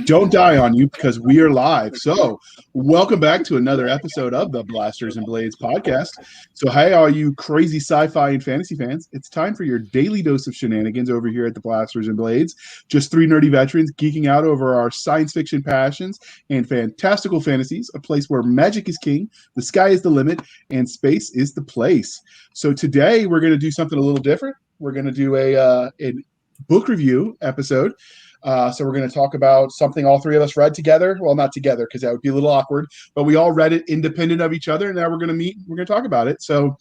don't die on you because we are live. So welcome back to another episode of the Blasters and Blades podcast. So hey, all you crazy sci-fi and fantasy fans, it's time for your daily dose of shenanigans over here at the Blasters and Blades. Just three nerdy veterans geeking out over our science fiction passions and fantastical fantasies, a place where magic is king, the sky is the limit, and space is the place. So today we're going to do something a little different. We're going to do a book review episode. So we're going to talk about something all three of us read together. Well, not together because that would be a little awkward, but we all read it independent of each other. And now we're going to meet. We're going to talk about it. So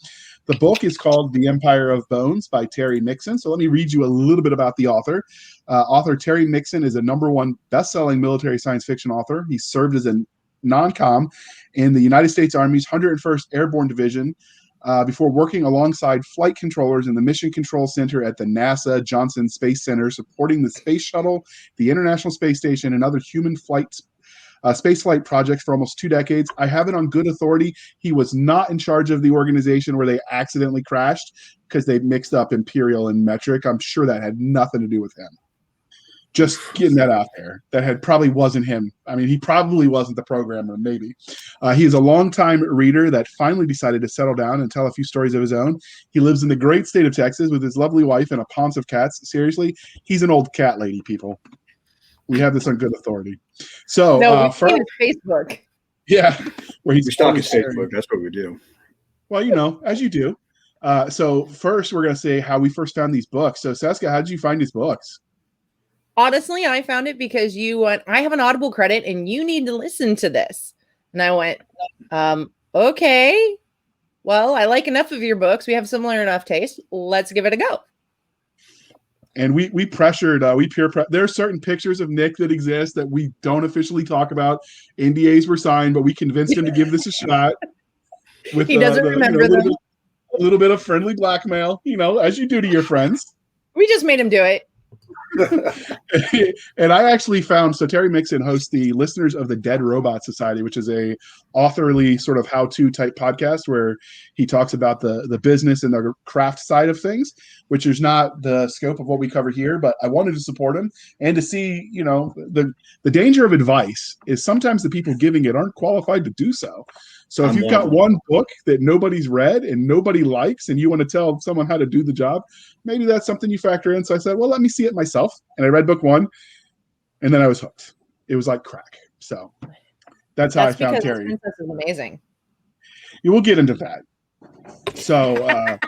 the book is called The Empire of Bones by Terry Nixon. So let me read you a little bit about the author. Author Terry Nixon is a #1 best-selling military science fiction author. He served as a non-com in the United States Army's 101st Airborne Division, before working alongside flight controllers in the Mission Control Center at the NASA Johnson Space Center, supporting the Space Shuttle, the International Space Station, and other human space flight projects for almost 2 decades. I have it on good authority. He was not in charge of the organization where they accidentally crashed because they mixed up imperial and metric. I'm sure that had nothing to do with him. Just getting that out there. Probably wasn't him. I mean, he probably wasn't the programmer, maybe. He is a longtime reader that finally decided to settle down and tell a few stories of his own. He lives in the great state of Texas with his lovely wife and a ponce of cats. Seriously, he's an old cat lady, people. We have this on good authority. So, Facebook. Yeah, where he's talking Facebook. That's what we do. Well, as you do. So first, we're going to say how we first found these books. So, Cisca, how did you find these books? Honestly, I found it because you went, I have an Audible credit and you need to listen to this. And I went, okay, well, I like enough of your books. We have similar enough taste. Let's give it a go. And we pressured, there are certain pictures of Nick that exist that we don't officially talk about. NDAs were signed, but we convinced him to give this a shot. He doesn't remember them. A little bit of friendly blackmail, as you do to your friends. We just made him do it. And I actually found, so Terry Nixon hosts the Listeners of the Dead Robot Society, which is a authorly sort of how-to type podcast where he talks about the business and the craft side of things, which is not the scope of what we cover here, but I wanted to support him and to see, the danger of advice is sometimes the people giving it aren't qualified to do so. So if you've got one book that nobody's read and nobody likes and you want to tell someone how to do the job, maybe that's something you factor in. So I said, well, let me see it myself. And I read book 1 and then I was hooked. It was like crack. So that's how I found Terry. Princess is amazing. You will get into that. So,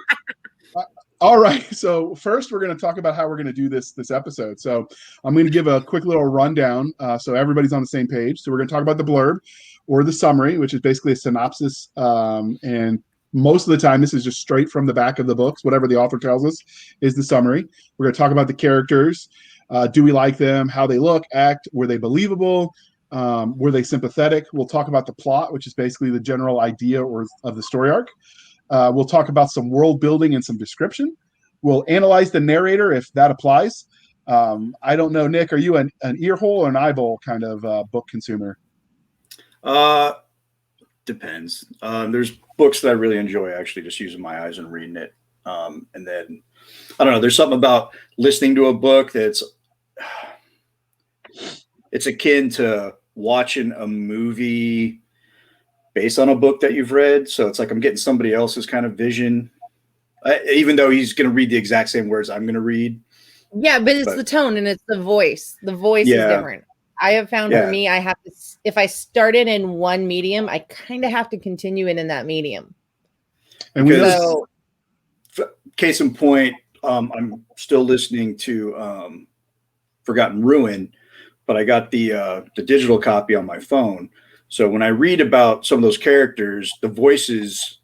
all right. So first we're going to talk about how we're going to do this episode. So I'm going to give a quick little rundown so everybody's on the same page. So we're going to talk about the blurb, or the summary, which is basically a synopsis. And most of the time, this is just straight from the back of the books. Whatever the author tells us is the summary. We're going to talk about the characters. Do we like them? How they look, act? Were they believable? Were they sympathetic? We'll talk about the plot, which is basically the general idea of the story arc. We'll talk about some world building and some description. We'll analyze the narrator if that applies. I don't know, Nick, are you an ear hole or an eyeball kind of book consumer? Depends. There's books that I really enjoy actually just using my eyes and reading it. And then I don't know, there's something about listening to a book it's akin to watching a movie based on a book that you've read. So it's like I'm getting somebody else's kind of vision, even though he's going to read the exact same words I'm going to read. Yeah, but it's the tone and it's the voice. The voice is different. I have found for me, I have to, if I started in one medium, I kind of have to continue it in that medium. And case in point, I'm still listening to Forgotten Ruin, but I got the digital copy on my phone. So when I read about some of those characters, the voices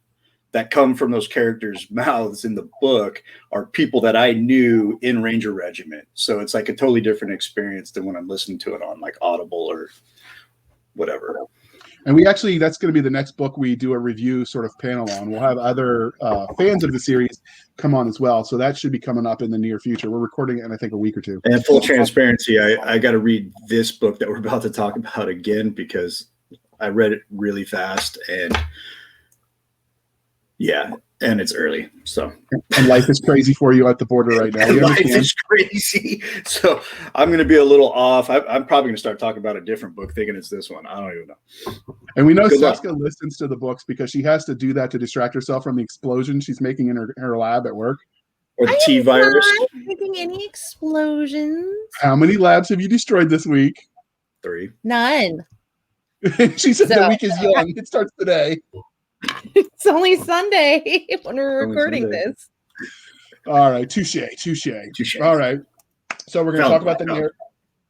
that come from those characters' mouths in the book are people that I knew in Ranger Regiment. So it's like a totally different experience than when I'm listening to it on like Audible or whatever. And we actually, that's going to be the next book we do a review sort of panel on. We'll have other fans of the series come on as well. So that should be coming up in the near future. We're recording it in, I think, a week or two. And full transparency, I got to read this book that we're about to talk about again because I read it really fast. And yeah, And it's early, so. And life is crazy for you at the border right now. Life is crazy. So I'm going to be a little off. I'm probably going to start talking about a different book thinking it's this one. I don't even know. And we know Cisca listens to the books because she has to do that to distract herself from the explosion she's making in her lab at work. Or the T virus. I'm not making any explosions. How many labs have you destroyed this week? 3. None. She said the week is young. It starts today. It's only Sunday when we're recording this. All right. Touche. All right. So we're going to talk about the narrative.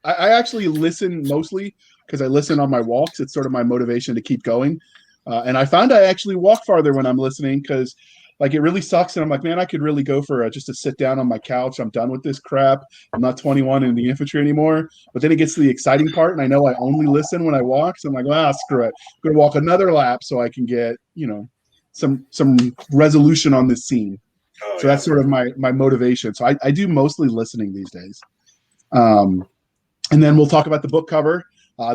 I actually listen mostly because I listen on my walks. It's sort of my motivation to keep going. And I found I actually walk farther when I'm listening because like it really sucks. And I'm like, man, I could really go for just to sit down on my couch. I'm done with this crap. I'm not 21 in the infantry anymore. But then it gets to the exciting part. And I know I only listen when I walk. So I'm like, screw it. I'm going to walk another lap so I can get, some resolution on this scene. So that's sort of my motivation. So I do mostly listening these days. And then we'll talk about the book cover.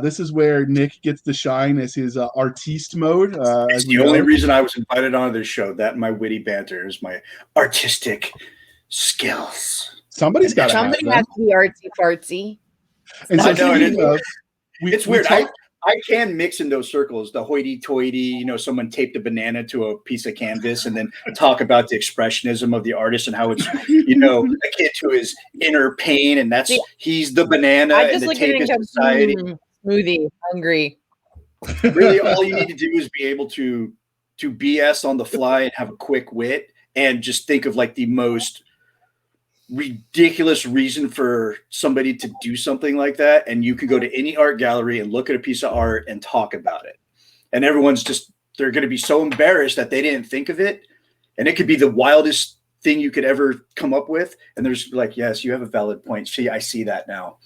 This is where Nick gets to shine as his artiste mode. It's the only reason I was invited onto this show. That and my witty banter is my artistic skills. Somebody has to be artsy fartsy. And so it's weird. I can mix in those circles, the hoity-toity, someone taped a banana to a piece of canvas and then talk about the expressionism of the artist and how it's, akin to his inner pain. And he's the banana and the tape is society. Smoothie, hungry. Really, all you need to do is be able to BS on the fly and have a quick wit and just think of like the most ridiculous reason for somebody to do something like that, and you can go to any art gallery and look at a piece of art and talk about it, and everyone's they're going to be so embarrassed that they didn't think of it, and it could be the wildest thing you could ever come up with, and there's like, yes, you have a valid point. See, I see that now.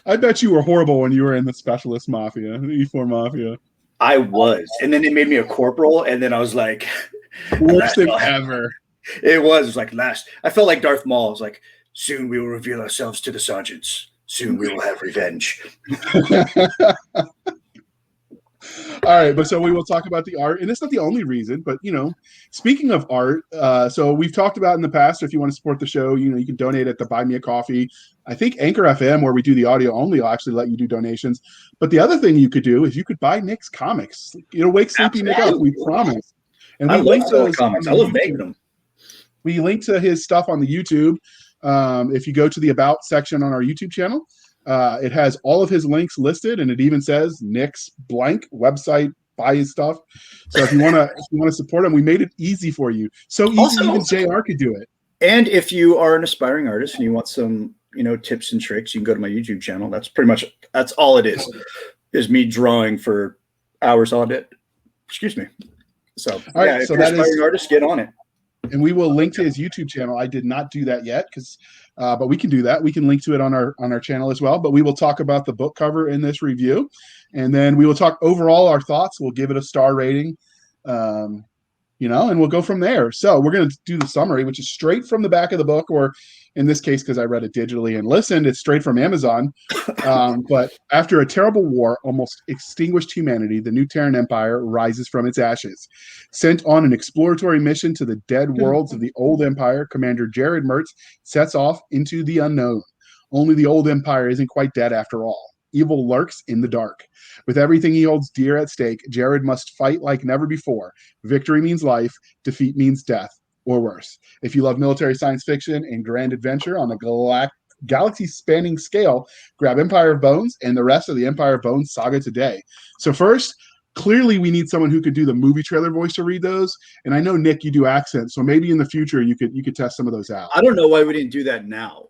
I bet you were horrible when you were in the Specialist Mafia, the E4 Mafia. I was, and then they made me a corporal, and then I was like, worst thing ever. It was like I felt like Darth Maul. It was like, soon we will reveal ourselves to the sergeants. Soon we will have revenge. All right, but so we will talk about the art, and it's not the only reason, but speaking of art, so we've talked about in the past, if you want to support the show, you can donate at the Buy Me a Coffee. I think Anchor FM, where we do the audio only, will actually let you do donations. But the other thing you could do is you could buy Nick's comics. Wake Sleepy Nick up, we promise. And we link those comics. I love making them. We link to his stuff on the YouTube. If you go to the About section on our YouTube channel, it has all of his links listed, and it even says Nick's blank website, buy his stuff. So if you want to support him, we made it easy for you. So easy, also, even JR could do it. And if you are an aspiring artist and you want some, tips and tricks, you can go to my YouTube channel. That's all it is me drawing for hours on it. Excuse me. So, all right, if you're an aspiring artist, get on it. And we will link to his YouTube channel. I did not do that yet but we can do that. We can link to it on our channel as well. But we will talk about the book cover in this review, and then we will talk overall our thoughts. We'll give it a star rating, and we'll go from there. So we're going to do the summary, which is straight from the back of the book, or in this case, because I read it digitally and listened, it's straight from Amazon. But after a terrible war almost extinguished humanity, the new Terran Empire rises from its ashes. Sent on an exploratory mission to the dead worlds of the old Empire, Commander Jared Mertz sets off into the unknown. Only the old Empire isn't quite dead after all. Evil lurks in the dark. With everything he holds dear at stake, Jared must fight like never before. Victory means life, defeat means death, or worse. If you love military science fiction and grand adventure on a galaxy-spanning scale, grab Empire of Bones and the rest of the Empire of Bones saga today. So first, clearly we need someone who could do the movie trailer voice to read those. And I know, Nick, you do accents, so maybe in the future you could test some of those out. I don't know why we didn't do that now.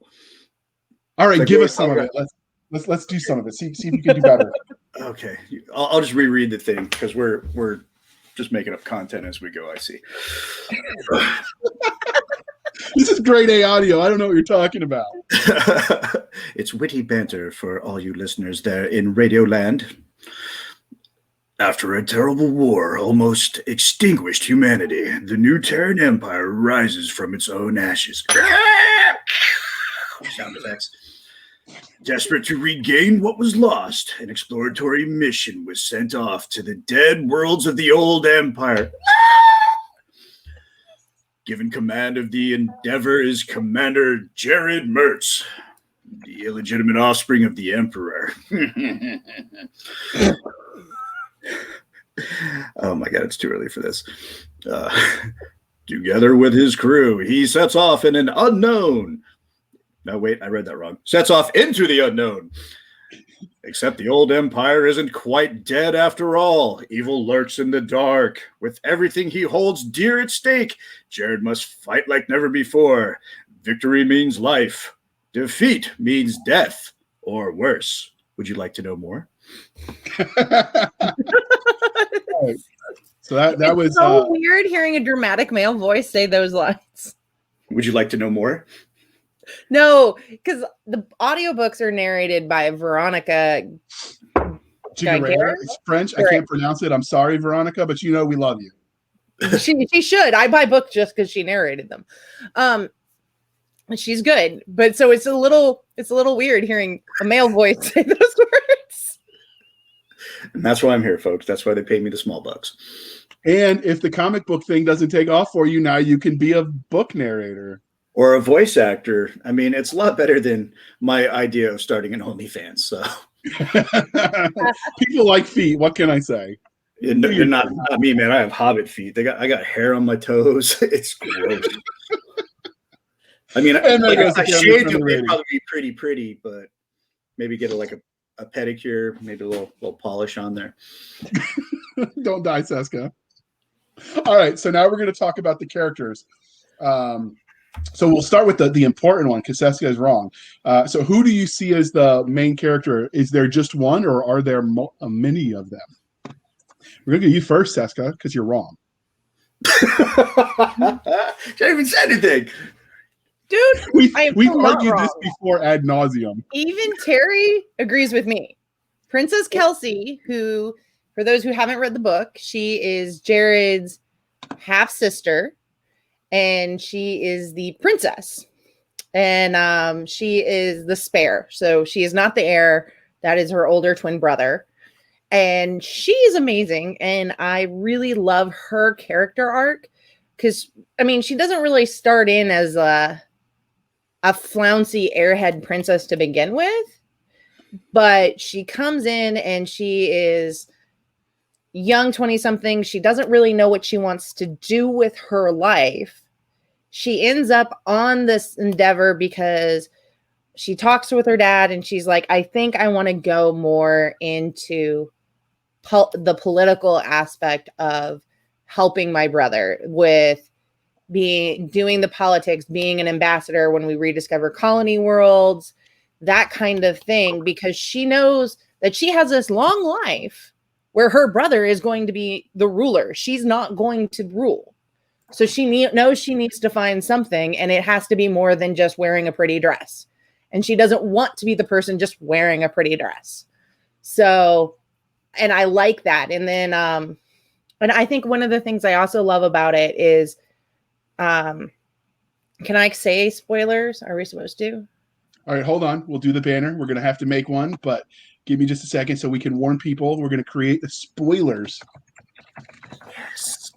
All right, give us some of it. Let's do some of it. See if you can do better. Okay, I'll just reread the thing because we're just making up content as we go. I see. This is grade A audio. I don't know what you're talking about. It's witty banter for all you listeners there in Radio Land. After a terrible war almost extinguished humanity, the new Terran Empire rises from its own ashes. Sound effects. Desperate to regain what was lost, an exploratory mission was sent off to the dead worlds of the old empire. Given command of the Endeavor is Commander Jared Mertz, the illegitimate offspring of the Emperor. Oh my God, it's too early for this. Together with his crew, he sets off in an unknown. No, wait, I read that wrong. Sets off into the unknown. Except the old empire isn't quite dead after all. Evil lurks in the dark. With everything he holds dear at stake, Jared must fight like never before. Victory means life. Defeat means death, or worse. Would you like to know more? So that was so weird hearing a dramatic male voice say those lines. Would you like to know more? No, because the audiobooks are narrated by Veronica. It's French. I can't pronounce it. I'm sorry, Veronica, but we love you. She should. I buy books just because she narrated them. She's good, but so it's a little weird hearing a male voice say those words. And that's why I'm here, folks. That's why they pay me the small bucks. And if the comic book thing doesn't take off for you, now you can be a book narrator. Or a voice actor. I mean, it's a lot better than my idea of starting an OnlyFans. So people like feet. What can I say? You're not me, man. I have hobbit feet. I got hair on my toes. It's gross. I mean, if I shaved them, they'd probably be pretty, but maybe get a pedicure, maybe a little polish on there. Don't die, Cisca. All right, so now we're going to talk about the characters. So we'll start with the important one because Cisca is wrong. So who do you see as the main character? Is there just one, or are there many of them? We're going to go you first, Cisca, because you're wrong. She haven't even said anything. Dude, we've argued this before ad nauseum. Even Terry agrees with me. Princess Kelsey, who, for those who haven't read the book, she is Jared's half-sister, and she is the princess. And she is the spare. So she is not the heir. That is her older twin brother. And she is amazing. And I really love her character arc because, I mean, she doesn't really start in as a flouncy airhead princess to begin with, but she comes in and she is young 20-something. She doesn't really know what she wants to do with her life. She ends up on this endeavor because she talks with her dad and she's like, I think I want to go more into the political aspect of helping my brother with doing the politics, being an ambassador when we rediscover colony worlds, that kind of thing, because she knows that she has this long life where her brother is going to be the ruler. She's not going to rule. So she knows she needs to find something, and it has to be more than just wearing a pretty dress. And she doesn't want to be the person just wearing a pretty dress. So, and I like that. And then, and I think one of the things I also love about it is, can I say spoilers? Are we supposed to? All right, hold on. We'll do the banner. We're going to have to make one, but give me just a second so we can warn people. We're going to create the spoilers. Yes.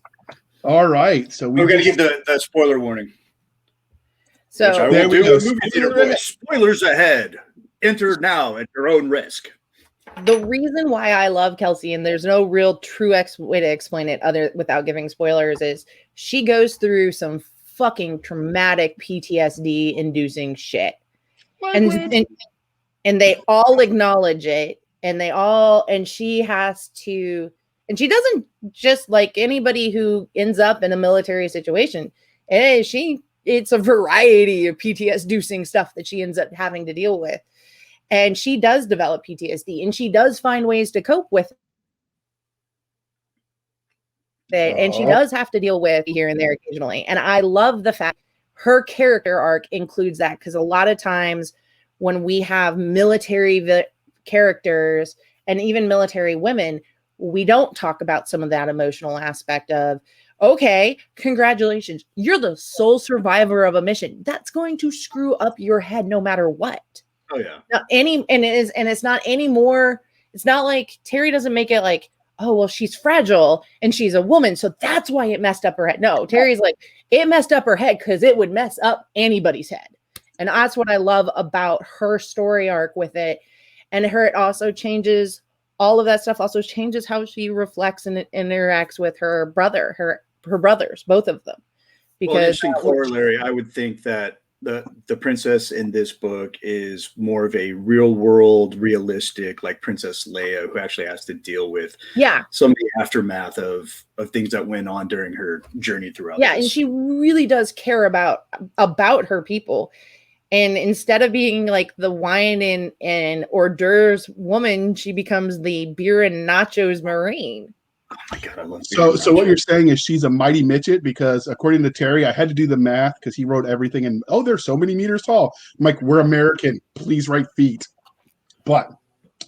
All right. So we're going to give the spoiler warning. So there we go. Spoilers ahead. Enter now at your own risk. The reason why I love Kelsey, and there's no real true way to explain it without giving spoilers, is she goes through some fucking traumatic PTSD inducing shit. And they all acknowledge it, and she has to, and she doesn't just like anybody who ends up in a military situation. It's a variety of PTSD inducing stuff that she ends up having to deal with. And she does develop PTSD, and she does find ways to cope with it. And she does have to deal with here and there occasionally. And I love the fact her character arc includes that, because a lot of times when we have military characters and even military women, we don't talk about some of that emotional aspect of, okay, congratulations, you're the sole survivor of a mission. That's going to screw up your head no matter what. Oh yeah. It's not any more. It's not like Terry doesn't make it like, oh, well, she's fragile and she's a woman, so that's why it messed up her head. No, Terry's like, it messed up her head because it would mess up anybody's head. And that's what I love about her story arc with it. And it also changes, all of that stuff also changes how she reflects and interacts with her brother, her brothers, both of them. Because interesting corollary, I would think that the princess in this book is more of a real world, realistic, like Princess Leia, who actually has to deal with some of the aftermath of things that went on during her journey throughout. Yeah, and she really does care about her people. And instead of being like the wine and hors d'oeuvres woman, she becomes the beer and nachos Marine. Oh my God, I love so what you're saying is she's a mighty midget, because according to Terry, I had to do the math because he wrote everything, and they're so many meters tall. I'm like, we're American, please write feet. But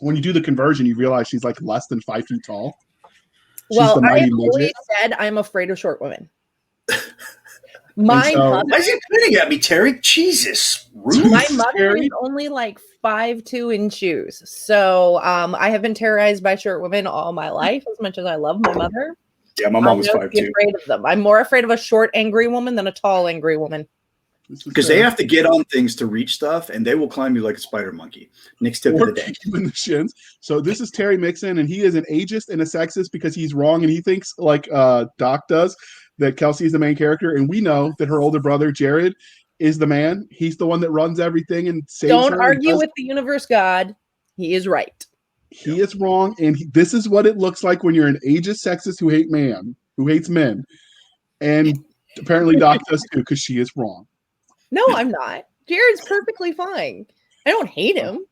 when you do the conversion, you realize she's like less than 5 feet tall. Well, I always said I'm afraid of short women. My mother, why is he pointing at me, Terry? Jesus. My mother is only like 5'2" in shoes. So I have been terrorized by short women all my life, as much as I love my mother. Yeah, my mom was 5'2". Afraid of them. I'm more afraid of a short, angry woman than a tall, angry woman. Because they have to get on things to reach stuff, and they will climb you like a spider monkey. Next tip of the day. In the shins. So this is Terry Nixon, and he is an ageist and a sexist because he's wrong, and he thinks, like Doc does, that Kelsey is the main character, and we know that her older brother Jared is the man. He's the one that runs everything and saves her. Don't argue with the universe god. He is right. He is wrong, and this is what it looks like when you're an ageist sexist who hates men, and apparently Doc does too, because she is wrong. No, I'm not. Jared's perfectly fine. I don't hate him.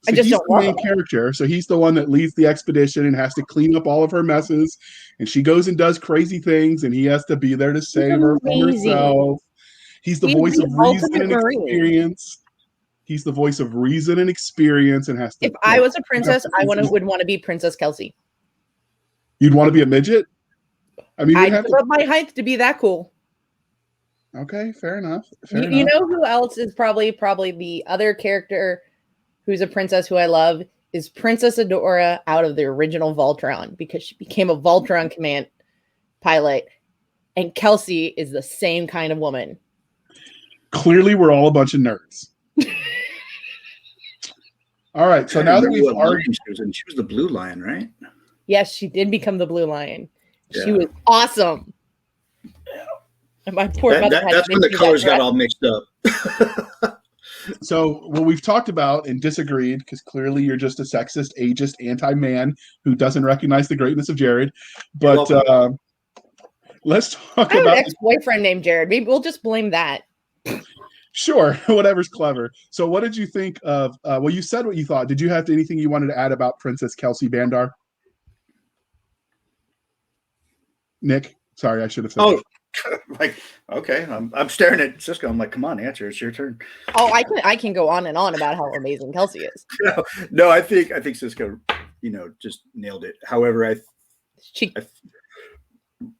So I just don't love him. He's the main character, so he's the one that leads the expedition and has to clean up all of her messes. And she goes and does crazy things, and he has to be there to save her from herself. He's the voice of reason and experience. He's the voice of reason and experience, and has to. If I was a princess, I would want to be Princess Kelsey. You'd want to be a midget? I mean, I'd give up my height to be that cool. Okay, fair enough. You know who else is probably the other character who's a princess who I love is Princess Adora out of the original Voltron, because she became a Voltron command pilot. And Kelsey is the same kind of woman. Clearly, we're all a bunch of nerds. All right, so now that we've argued, she was the Blue Lion, right? Yes, she did become the Blue Lion. Yeah. She was awesome. And my poor mother that's when the colors got all mixed up. So what we've talked about and disagreed, because clearly you're just a sexist, ageist, anti-man who doesn't recognize the greatness of Jared. But let's talk about an ex-boyfriend named Jared. Maybe we'll just blame that. Sure, whatever's clever. So what did you think of, well, you said what you thought. Did you have anything you wanted to add about Princess Kelsey Bandar? Nick? Sorry, I should have said that. Like, okay, I'm staring at Cisca. I'm like, come on, answer. It's your turn. Oh, I can go on and on about how amazing Kelsey is. No, I think Cisca, just nailed it. However, I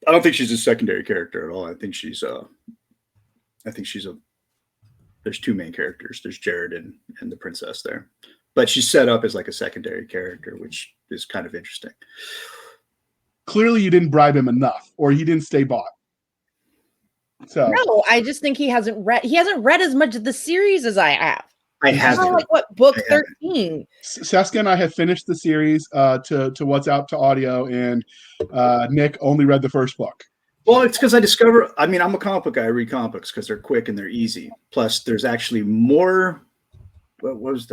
don't think she's a secondary character at all. I think she's there's two main characters. There's Jared and the princess there, but she's set up as like a secondary character, which is kind of interesting. Clearly, you didn't bribe him enough, or he didn't stay bought. So no, I just think he hasn't read as much of the series as I have. I haven't. Like what, book 13? Cisca and I have finished the series to what's out to audio, and Nick only read the first book. Well, it's because I'm a comic book guy. I read comic books because they're quick and they're easy. Plus, there's actually more. What was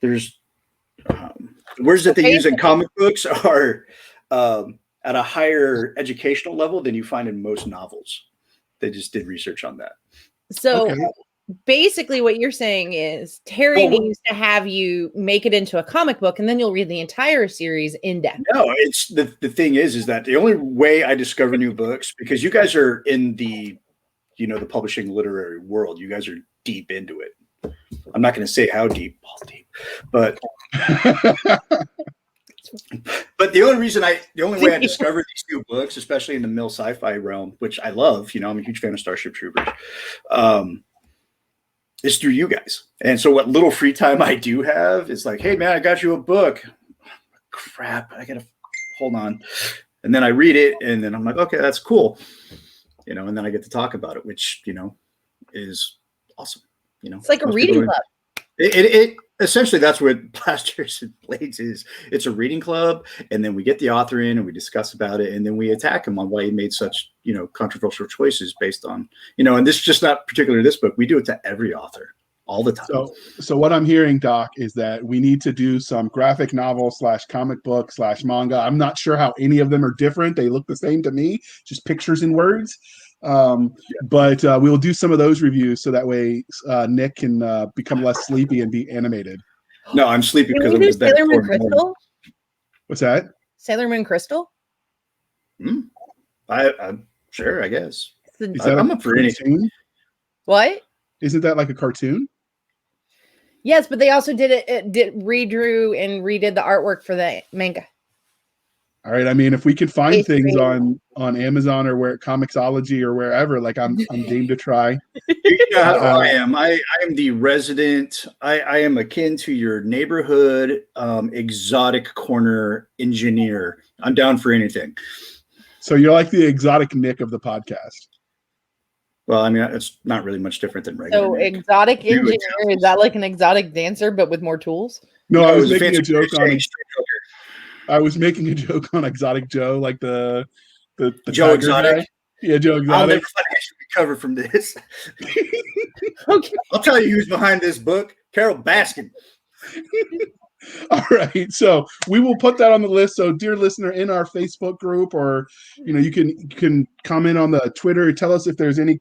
there's words that they use in comic books are at a higher educational level than you find in most novels. They just did research on that. So basically what you're saying is Terry needs to have you make it into a comic book, and then you'll read the entire series in depth. No, it's the thing is that the only way I discover new books, because you guys are in the publishing literary world, you guys are deep into it. I'm not going to say how deep, but but the only way I discovered these two books, especially in the mill sci-fi realm, which I love, I'm a huge fan of Starship Troopers, is through you guys. And so what little free time I do have is like, hey man, I got you a book. crap, I gotta hold on. And then I read it, and then I'm like, okay, that's cool. And then I get to talk about it, which, is awesome. It's like a reading club. It essentially, that's what Blasters and Blades is. It's a reading club, and then we get the author in and we discuss about it, and then we attack him on why he made such, controversial choices based on, and this is just not particularly this book. We do it to every author all the time. So what I'm hearing, Doc, is that we need to do some graphic novel / comic book / manga. I'm not sure how any of them are different. They look the same to me, just pictures and words. But we'll do some of those reviews so that way Nick can become less sleepy and be animated. No, I'm sleepy because I'm Sailor Moon Crystal. What's that? Sailor Moon Crystal. I'm sure, I guess. I'm up for anything. What? Isn't that like a cartoon? Yes, but they also redrew and redid the artwork for the manga. All right. I mean, if we can find things on Amazon or where Comixology or wherever, like I'm game to try. I am. I am the resident. I am akin to your neighborhood exotic corner engineer. I'm down for anything. So you're like the exotic Nick of the podcast. Well, I mean, it's not really much different than regular. So Nick. Exotic engineer, is that like an exotic dancer but with more tools? No, I was making a joke on. I was making a joke on Exotic Joe, like the Joe Exotic. Guy. Yeah, Joe Exotic. I'll never recover from this. Okay. I'll tell you who's behind this book. Carol Baskin. All right. So we will put that on the list. So dear listener, in our Facebook group, or you can comment on the Twitter, tell us if there's any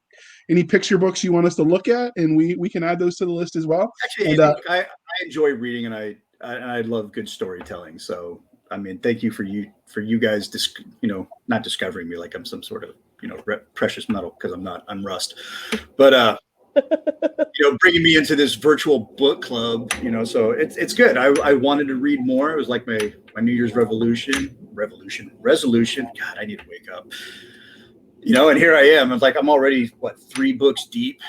picture books you want us to look at, and we can add those to the list as well. Actually, and, I enjoy reading, and I love good storytelling. So I mean, thank you for you guys, not discovering me like I'm some sort of, precious metal, because I'm not. I'm rust. But bringing me into this virtual book club, so it's good. I wanted to read more. It was like my New Year's resolution. God, I need to wake up. And here I am. It's like I'm already 3 books deep.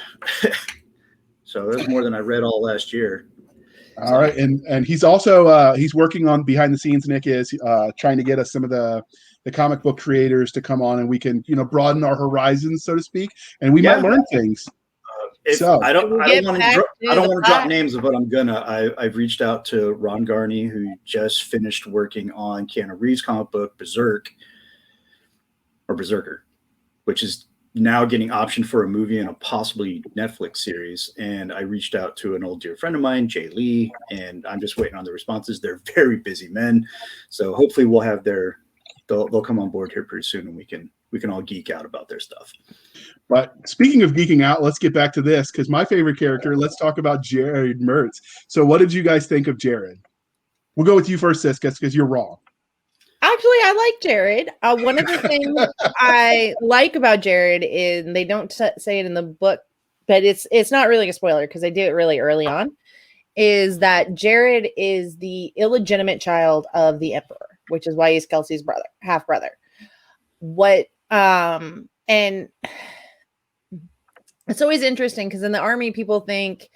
So that's more than I read all last year. All right, and he's also he's working on behind the scenes. Nick is trying to get us some of the comic book creators to come on, and we can broaden our horizons, so to speak, and we might learn things. I don't want to drop names, but I'm gonna. I've reached out to Ron Garney, who just finished working on Keanu Reeves' comic book Berserker, which is now getting optioned for a movie and a possibly Netflix series. And I reached out to an old dear friend of mine, Jay Lee, and I'm just waiting on the responses. They're very busy men, so hopefully we'll have they'll come on board here pretty soon, and we can all geek out about their stuff. But speaking of geeking out, let's get back to this, because my favorite character. Let's talk about Jared Mertz. So, what did you guys think of Jared? We'll go with you first, Cisca, because you're wrong. Actually, I like Jared. One of the things I like about Jared is, they don't say it in the book, but it's not really a spoiler because they do it really early on, is that Jared is the illegitimate child of the Emperor, which is why he's Kelsey's half brother. And it's always interesting because in the army, people think,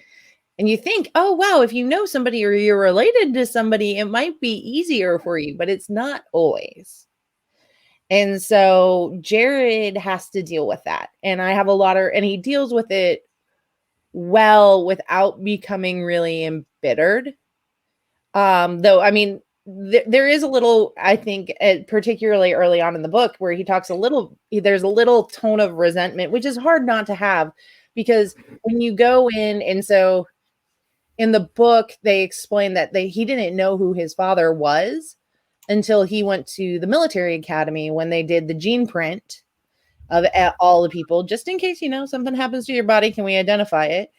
and you think, oh, wow, if you know somebody or you're related to somebody, it might be easier for you, but it's not always. And so Jared has to deal with that. And and he deals with it well without becoming really embittered. Though, I mean, there is a little, I think, particularly early on in the book, where he talks there's a little tone of resentment, which is hard not to have, because when you go in, and so in the book, they explain that he didn't know who his father was until he went to the military academy when they did the gene print of all the people, just in case, something happens to your body, can we identify it?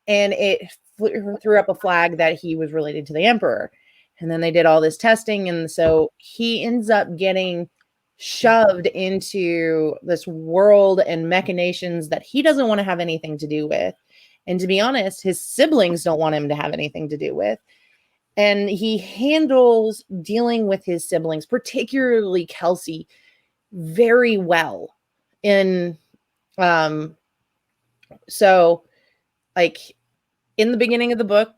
And it threw up a flag that he was related to the Emperor. And then they did all this testing. And so he ends up getting shoved into this world and machinations that he doesn't want to have anything to do with. And to be honest, his siblings don't want him to have anything to do with. And he handles dealing with his siblings, particularly Kelsey, very well. So like in the beginning of the book,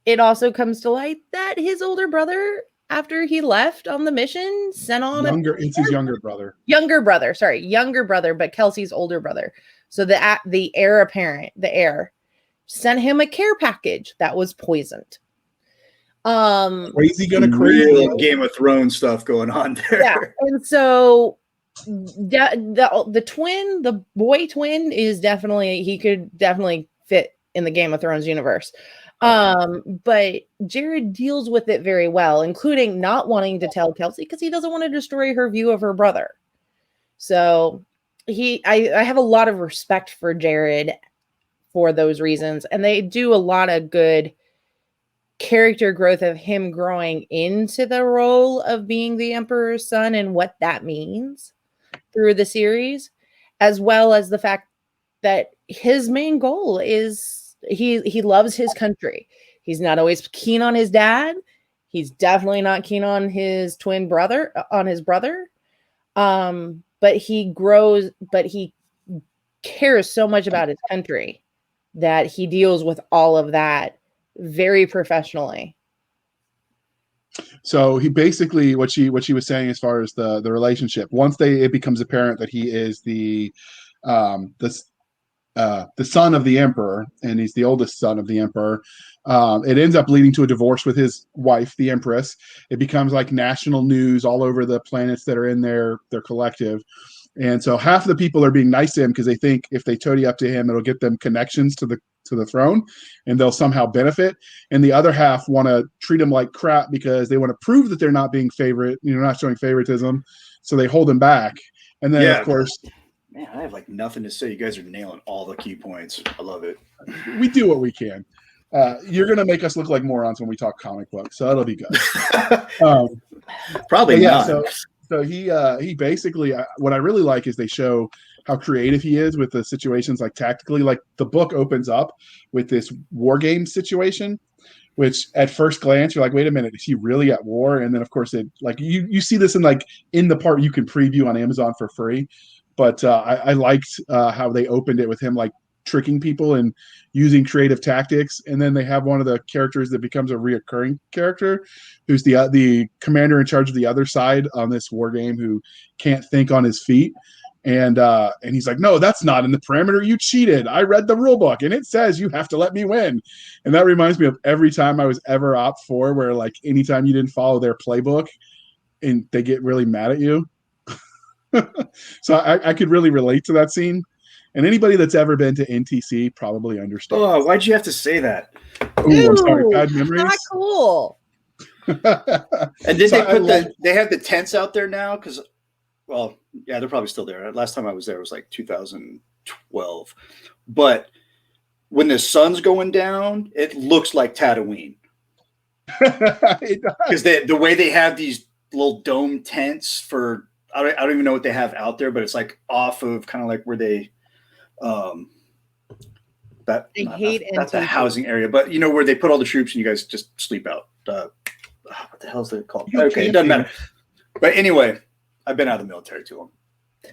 it also comes to light that his older brother after he left on the mission, sent on It's his younger brother. Younger brother, but Kelsey's older brother. So the heir apparent, the heir, sent him a care package that was poisoned. Crazy gonna crazy. Real Game of Thrones stuff going on there. Yeah, and so the twin, the boy twin, is definitely, he could definitely fit in the Game of Thrones universe. But Jared deals with it very well, including not wanting to tell Kelsey because he doesn't want to destroy her view of her brother. So I have a lot of respect for Jared for those reasons, and they do a lot of good character growth of him growing into the role of being the Emperor's son and what that means through the series, as well as the fact that his main goal is he loves his country. He's not always keen on his dad. He's definitely not keen on his brother. But he cares so much about his country that he deals with all of that very professionally. So he basically, what she was saying as far as the relationship, once it becomes apparent that he is the son of the emperor, and he's the oldest son of the emperor, it ends up leading to a divorce with his wife, the empress. It becomes like national news all over the planets that are in their collective. And so half of the people are being nice to him because they think if they toady up to him, it'll get them connections to the throne and they'll somehow benefit. And the other half want to treat him like crap because they want to prove that they're not being not showing favoritism. So they hold him back. And then, of course, man, I have like nothing to say. You guys are nailing all the key points. I love it. We do what we can. You're going to make us look like morons when we talk comic books, so it'll be good. Probably not. So he basically, what I really like is they show how creative he is with the situations, like tactically. Like the book opens up with this war game situation, which at first glance you're like, wait a minute, is he really at war? And then of course it, like you see this in the part you can preview on Amazon for free. But I liked how they opened it with him like tricking people and using creative tactics. And then they have one of the characters that becomes a reoccurring character, who's the commander in charge of the other side on this war game, who can't think on his feet. And he's like, no, that's not in the parameter. You cheated. I read the rule book and it says you have to let me win. And that reminds me of every time I was ever Op4, where like anytime you didn't follow their playbook and they get really mad at you. So I could really relate to that scene. And anybody that's ever been to NTC probably understands. Oh, why'd you have to say that? Ooh, I'm sorry, bad memories. Not cool. And did they have the tents out there now? Because, well, yeah, they're probably still there. Last time I was there was like 2012. But when the sun's going down, it looks like Tatooine. Because the way they have these little dome tents for, I don't even know what they have out there, but it's like off of kind of like where they, not the housing area, but you know, where they put all the troops and you guys just sleep out. What the hell is it called? Okay, it doesn't matter. But anyway, I've been out of the military too long.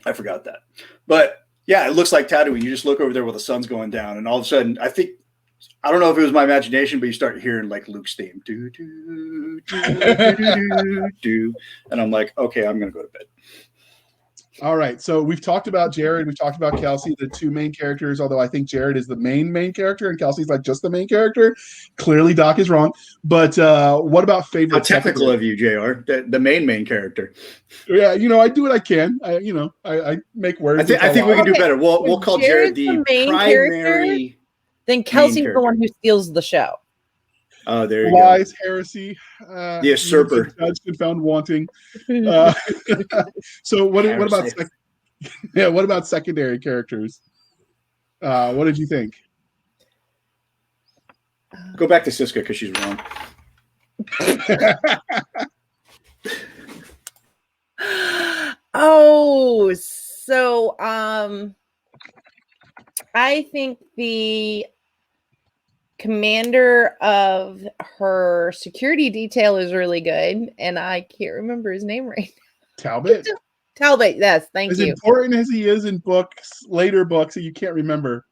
I forgot that. But yeah, it looks like Tatooine. You just look over there while the sun's going down, and all of a sudden, I don't know if it was my imagination, but you start hearing like Luke's theme, do do do do do do, and I'm like, okay, I'm gonna go to bed. All right, so we've talked about Jared, we've talked about Kelsey, the two main characters, although I think Jared is the main character and Kelsey's like just the main character. Clearly Doc is wrong. But what about favorite? How technical of you, JR, the main character. Yeah, I do what I can. I make words. I think we can do better. We'll call Jared the main primary character, then Kelsey's the one who steals the show. Oh, there you Lies, go. Heresy. The usurper. Judged and found wanting. So what about secondary characters? What did you think? Go back to Cisca because she's wrong. Oh, so I think the commander of her security detail is really good, and I can't remember his name right now. Talbot, yes, thank you. As important as he is in later books that you can't remember.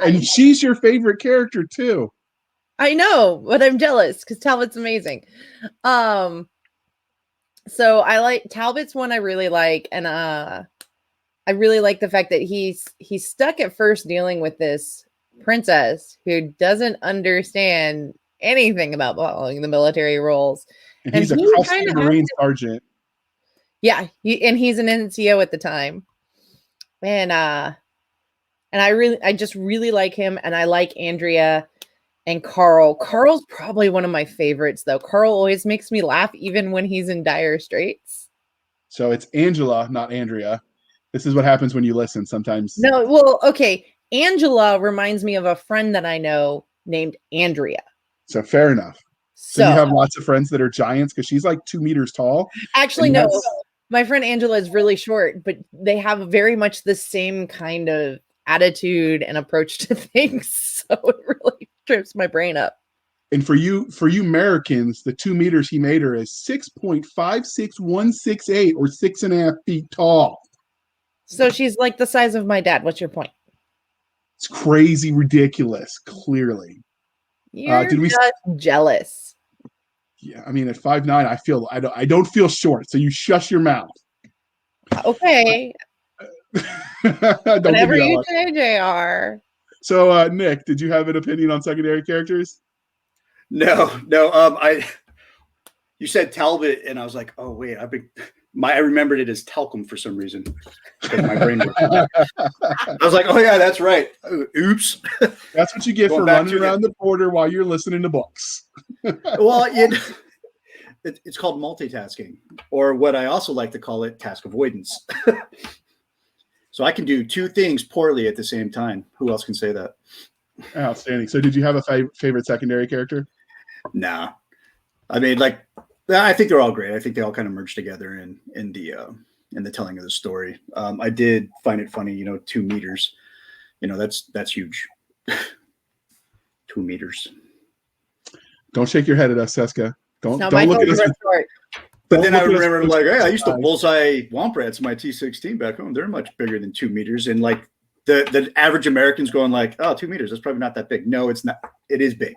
And she's your favorite character too. I know, but I'm jealous because Talbot's amazing. So I like Talbot's one I really like, and I really like the fact that he's stuck at first dealing with this princess who doesn't understand anything about following the military rules. And he's a crusty Marine sergeant. Yeah, he's an NCO at the time. And I just really like him, and I like Andrea and Carl. Carl's probably one of my favorites, though. Carl always makes me laugh, even when he's in dire straits. So it's Angela, not Andrea. This is what happens when you listen sometimes. No, well, okay. Angela reminds me of a friend that I know named Andrea. So fair enough. So you have lots of friends that are giants because she's like 2 meters tall. Actually, no. My friend Angela is really short, but they have very much the same kind of attitude and approach to things. So it really trips my brain up. And for you Americans, the 2 meters he made her is 6.56168 or 6.5 feet tall. So she's like the size of my dad. What's your point? It's crazy ridiculous, clearly. You're just jealous. Yeah, I mean, at 5'9", I don't feel short, so you shush your mouth. Okay. Whatever you say, JR. So, Nick, did you have an opinion on secondary characters? No. You said Talbot, and I was like, oh wait, I remembered it as talcum for some reason. My brain worked. I was like, oh yeah, that's right. Oops. That's what you get for running around the border while you're listening to books. Well, it's called multitasking, or what I also like to call it, task avoidance. So I can do 2 things poorly at the same time. Who else can say that? Outstanding. So did you have a favorite secondary character? Nah. I mean, like, I think they're all great. I think they all kind of merge together in the telling of the story. I did find it funny, 2 meters. That's huge. 2 meters. Don't shake your head at us, Cisca. Don't look at us. But then I remember, like, hey, I used to bullseye womp rats in my T16 back home. They're much bigger than 2 meters. And like the average American's going like, oh, 2 meters. That's probably not that big. No, it's not. It is big.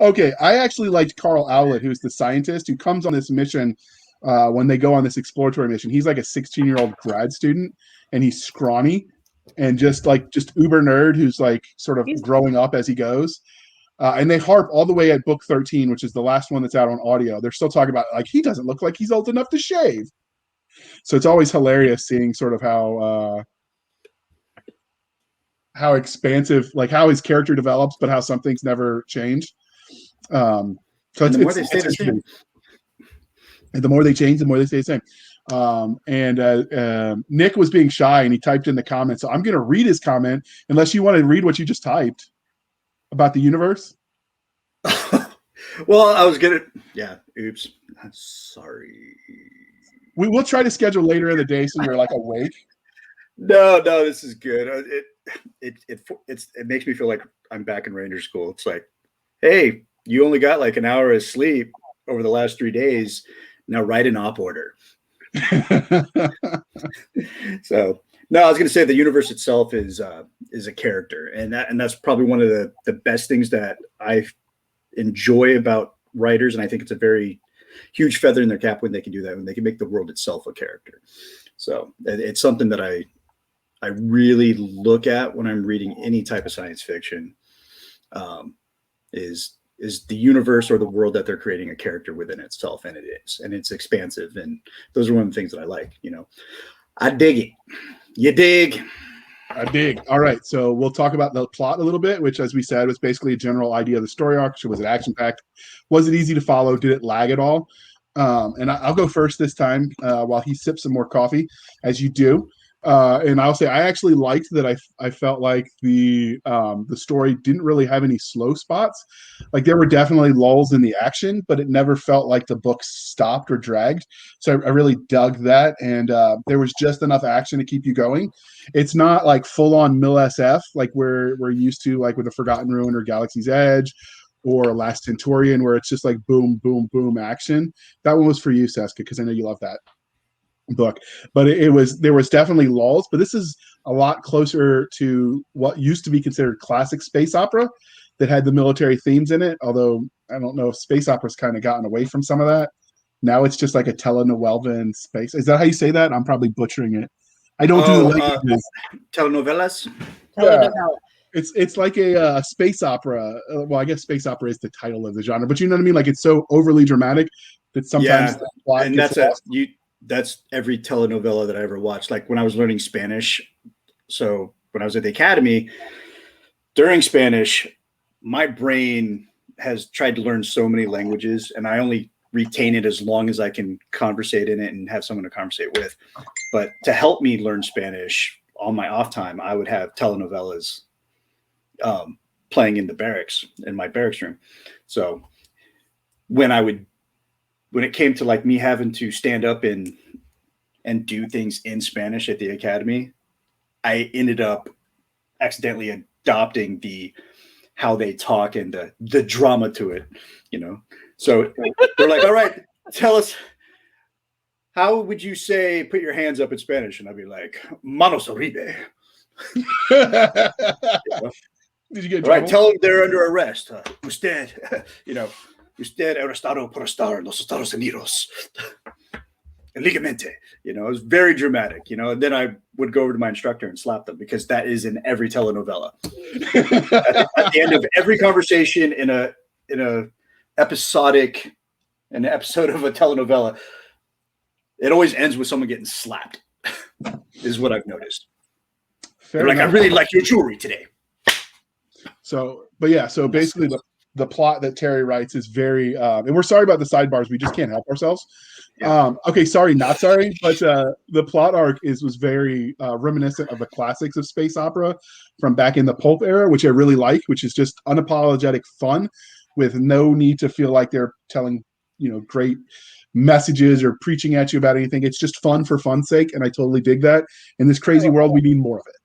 Okay, I actually liked Carl Owlett, who's the scientist who comes on this mission when they go on this exploratory mission. He's like a 16-year-old grad student, and he's scrawny and just uber nerd who's like sort of growing up as he goes. And they harp all the way at book 13, which is the last one that's out on audio. They're still talking about, like, he doesn't look like he's old enough to shave. So it's always hilarious seeing sort of how expansive, like how his character develops, but how some things never change. So the more they stay the same. And the more they change, the more they stay the same. Nick was being shy and he typed in the comments. So I'm going to read his comment, unless you want to read what you just typed about the universe. Well, I was going to, oops. I'm sorry. We will try to schedule later in the day so you're like awake. No, this is good. It makes me feel like I'm back in Ranger school. It's like, hey, you only got like an hour of sleep over the last 3 days. Now write an op order. So no, I was going to say the universe itself is a character, and that's probably one of the best things that I enjoy about writers, and I think it's a very huge feather in their cap when they can do that, when they can make the world itself a character. So it's something that I really look at when I'm reading any type of science fiction, is the universe or the world that they're creating a character within itself, and it's expansive, and those are one of the things that I like. I dig it. You dig? I dig. All right, so we'll talk about the plot a little bit, which, as we said, was basically a general idea of the story arc. Was it action-packed? Was it easy to follow? Did it lag at all? And I'll go first this time while he sips some more coffee, as you do. And I'll say I actually liked that I felt like the story didn't really have any slow spots. Like there were definitely lulls in the action, but it never felt like the book stopped or dragged. So I really dug that, and there was just enough action to keep you going. It's not like full on Mill SF like we're used to, like with The Forgotten Ruin or Galaxy's Edge or Last Centurion, where it's just like boom, boom, boom action. That one was for you, Cisca, because I know you love that. book, but there was definitely lulls, but this is a lot closer to what used to be considered classic space opera that had the military themes in it, although I don't know if space opera's kind of gotten away from some of that. Now it's just like a telenovela in space. Is that how you say that? I'm probably butchering it. I don't do the languages. Telenovelas? Yeah. It's like a space opera. Well, I guess space opera is the title of the genre, but you know what I mean? Like it's so overly dramatic that sometimes the plot and gets that's lost. that's every telenovela that I ever watched. Like when I was learning Spanish, so when I was at the academy during Spanish, my brain has tried to learn so many languages, and I only retain it as long as I can conversate in it and have someone to conversate with. But to help me learn Spanish on my off time, I would have telenovelas playing in my barracks room. So when it came to like me having to stand up and do things in Spanish at the academy, I ended up accidentally adopting how they talk and the drama to it, you know? So they're like, all right, tell us, how would you say, put your hands up in Spanish? And I'd be like, manos arriba. You know? Did you get all right, tell them they're under arrest. Usted arrestado por estar en los Estados Unidos. Illegamente. You know, it was very dramatic, you know, and then I would go over to my instructor and slap them because that is in every telenovela. At the end of every conversation in a episode of a telenovela, it always ends with someone getting slapped, is what I've noticed. They're like, I really like your jewelry today. So basically the plot that Terry writes is very, and we're sorry about the sidebars. We just can't help ourselves. Yeah. Okay, sorry, not sorry, but the plot arc was very reminiscent of the classics of space opera from back in the pulp era, which I really like, which is just unapologetic fun with no need to feel like they're telling, great messages or preaching at you about anything. It's just fun for fun's sake, and I totally dig that. In this crazy world, we need more of it.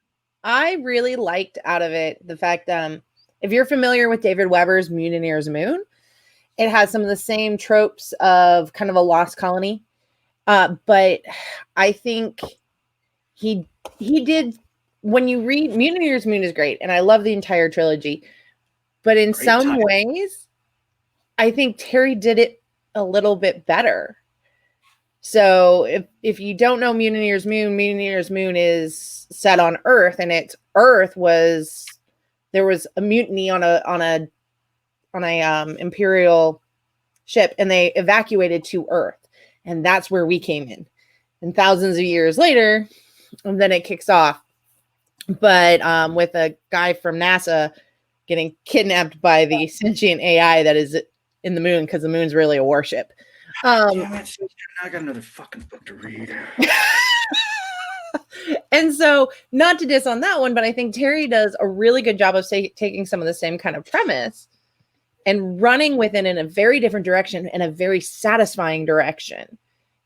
I really liked out of it the fact if you're familiar with David Weber's Mutineer's Moon, it has some of the same tropes of kind of a lost colony. But I think he did, when you read Mutineer's Moon is great, and I love the entire trilogy. But in some ways, I think Terry did it a little bit better. So if you don't know Mutineer's Moon is set on Earth, and there was a mutiny on a Imperial ship, and they evacuated to Earth, and that's where we came in. And thousands of years later, and then it kicks off. But with a guy from NASA getting kidnapped by the sentient AI that is in the moon, because the moon's really a warship. Damn it, I got another fucking book to read. And so, not to diss on that one, but I think Terry does a really good job of taking some of the same kind of premise and running with it in a very different direction, and a very satisfying direction.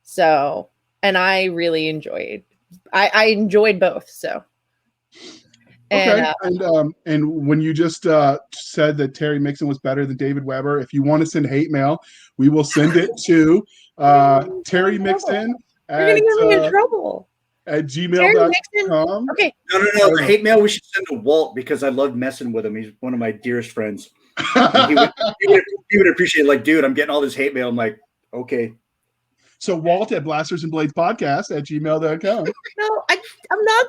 So, and I really enjoyed. I enjoyed both. So. Okay, and when you just said that Terry Nixon was better than David Weber, if you want to send hate mail, we will send it to Terry Nixon. You're going to get me in trouble. At gmail.com. Okay. No. Hate mail we should send to Walt, because I love messing with him. He's one of my dearest friends. He would appreciate it. Like, dude, I'm getting all this hate mail. I'm like, okay. So Walt at Blasters and Blades Podcast at gmail.com. No, I'm not.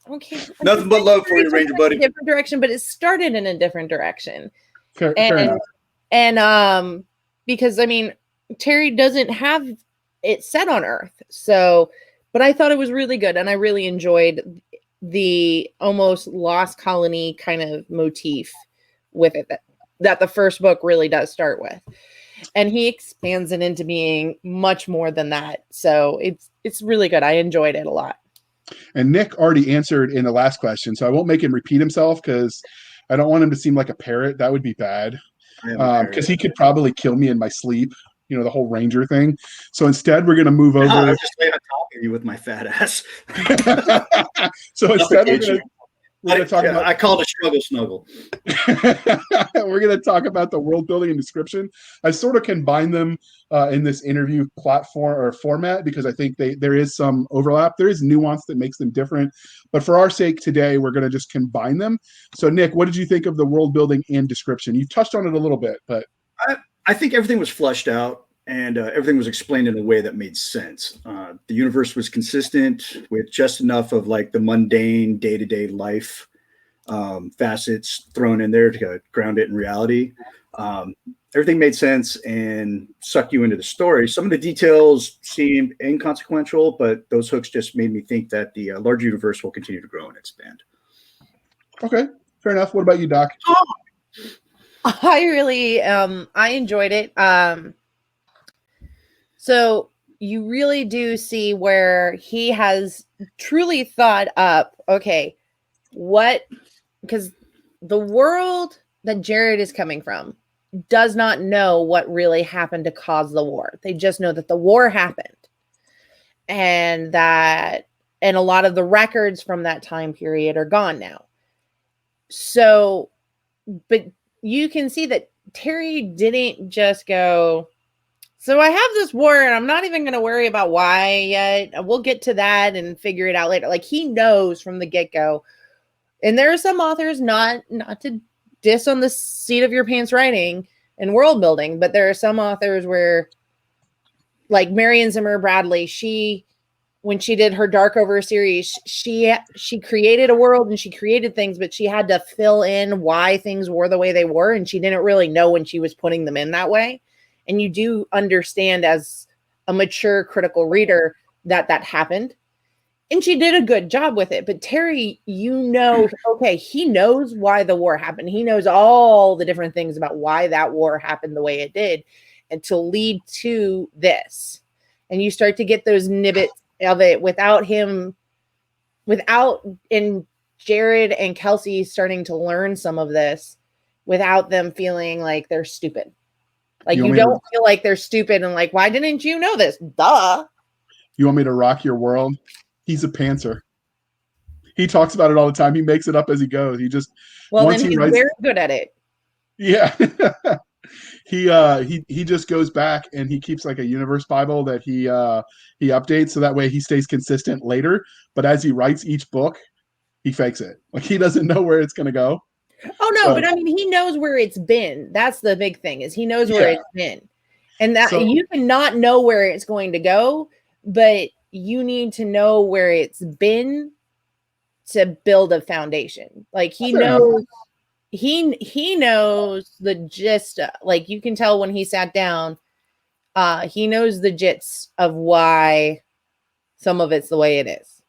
Okay. Nothing but love for you, Ranger buddy. Different direction, but it started in a different direction. Fair enough. And because Terry doesn't have it set on Earth, so. But I thought it was really good, and I really enjoyed the almost lost colony kind of motif with it that the first book really does start with. And he expands it into being much more than that. So it's really good. I enjoyed it a lot. And Nick already answered in the last question, so I won't make him repeat himself, because I don't want him to seem like a parrot. That would be bad, because he could probably kill me in my sleep. The whole Ranger thing. So instead, we're going to move over. I'm just laying on top of you with my fat ass. So instead, we're going to talk about. I call it a struggle snuggle. We're going to talk about the world building and description. I sort of combine them in this interview platform or format because I think there is some overlap. There is nuance that makes them different, but for our sake today, we're going to just combine them. So, Nick, what did you think of the world building and description? You touched on it a little bit, but I think everything was fleshed out. And everything was explained in a way that made sense. The universe was consistent with just enough of like the mundane day-to-day life facets thrown in there to ground it in reality. Everything made sense and sucked you into the story. Some of the details seemed inconsequential, but those hooks just made me think that the large universe will continue to grow and expand. Okay, fair enough. What about you, Doc? I really, I enjoyed it. So you really do see where he has truly thought up, okay, because the world that Jared is coming from does not know what really happened to cause the war. They just know that the war happened and a lot of the records from that time period are gone now. So, but you can see that Terry didn't just go, so I have this war and I'm not even going to worry about why yet. We'll get to that and figure it out later. Like he knows from the get-go. And there are some authors, not to diss on the seat of your pants writing and world building, but there are some authors where like Marion Zimmer Bradley, when she did her Darkover series, she created a world and she created things, but she had to fill in why things were the way they were. And she didn't really know when she was putting them in that way. And you do understand as a mature critical reader that happened. And she did a good job with it. But Terry, okay, he knows why the war happened. He knows all the different things about why that war happened the way it did and to lead to this. And you start to get those nibbits of it without Jared and Kelsey starting to learn some of this without them feeling like they're stupid. Like you don't feel like they're stupid and like, why didn't you know this? Duh. You want me to rock your world? He's a pantser. He talks about it all the time. He makes it up as he goes. He just then he's very good at it. Yeah. He just goes back and he keeps like a universe Bible that he updates so that way he stays consistent later. But as he writes each book, he fakes it. Like he doesn't know where it's gonna go. Oh no, but I mean he knows where it's been. That's the big thing is he knows where it's been. And that you cannot know where it's going to go, but you need to know where it's been to build a foundation. Like he knows he knows the gist. Like you can tell when he sat down, he knows the gist of why some of it's the way it is.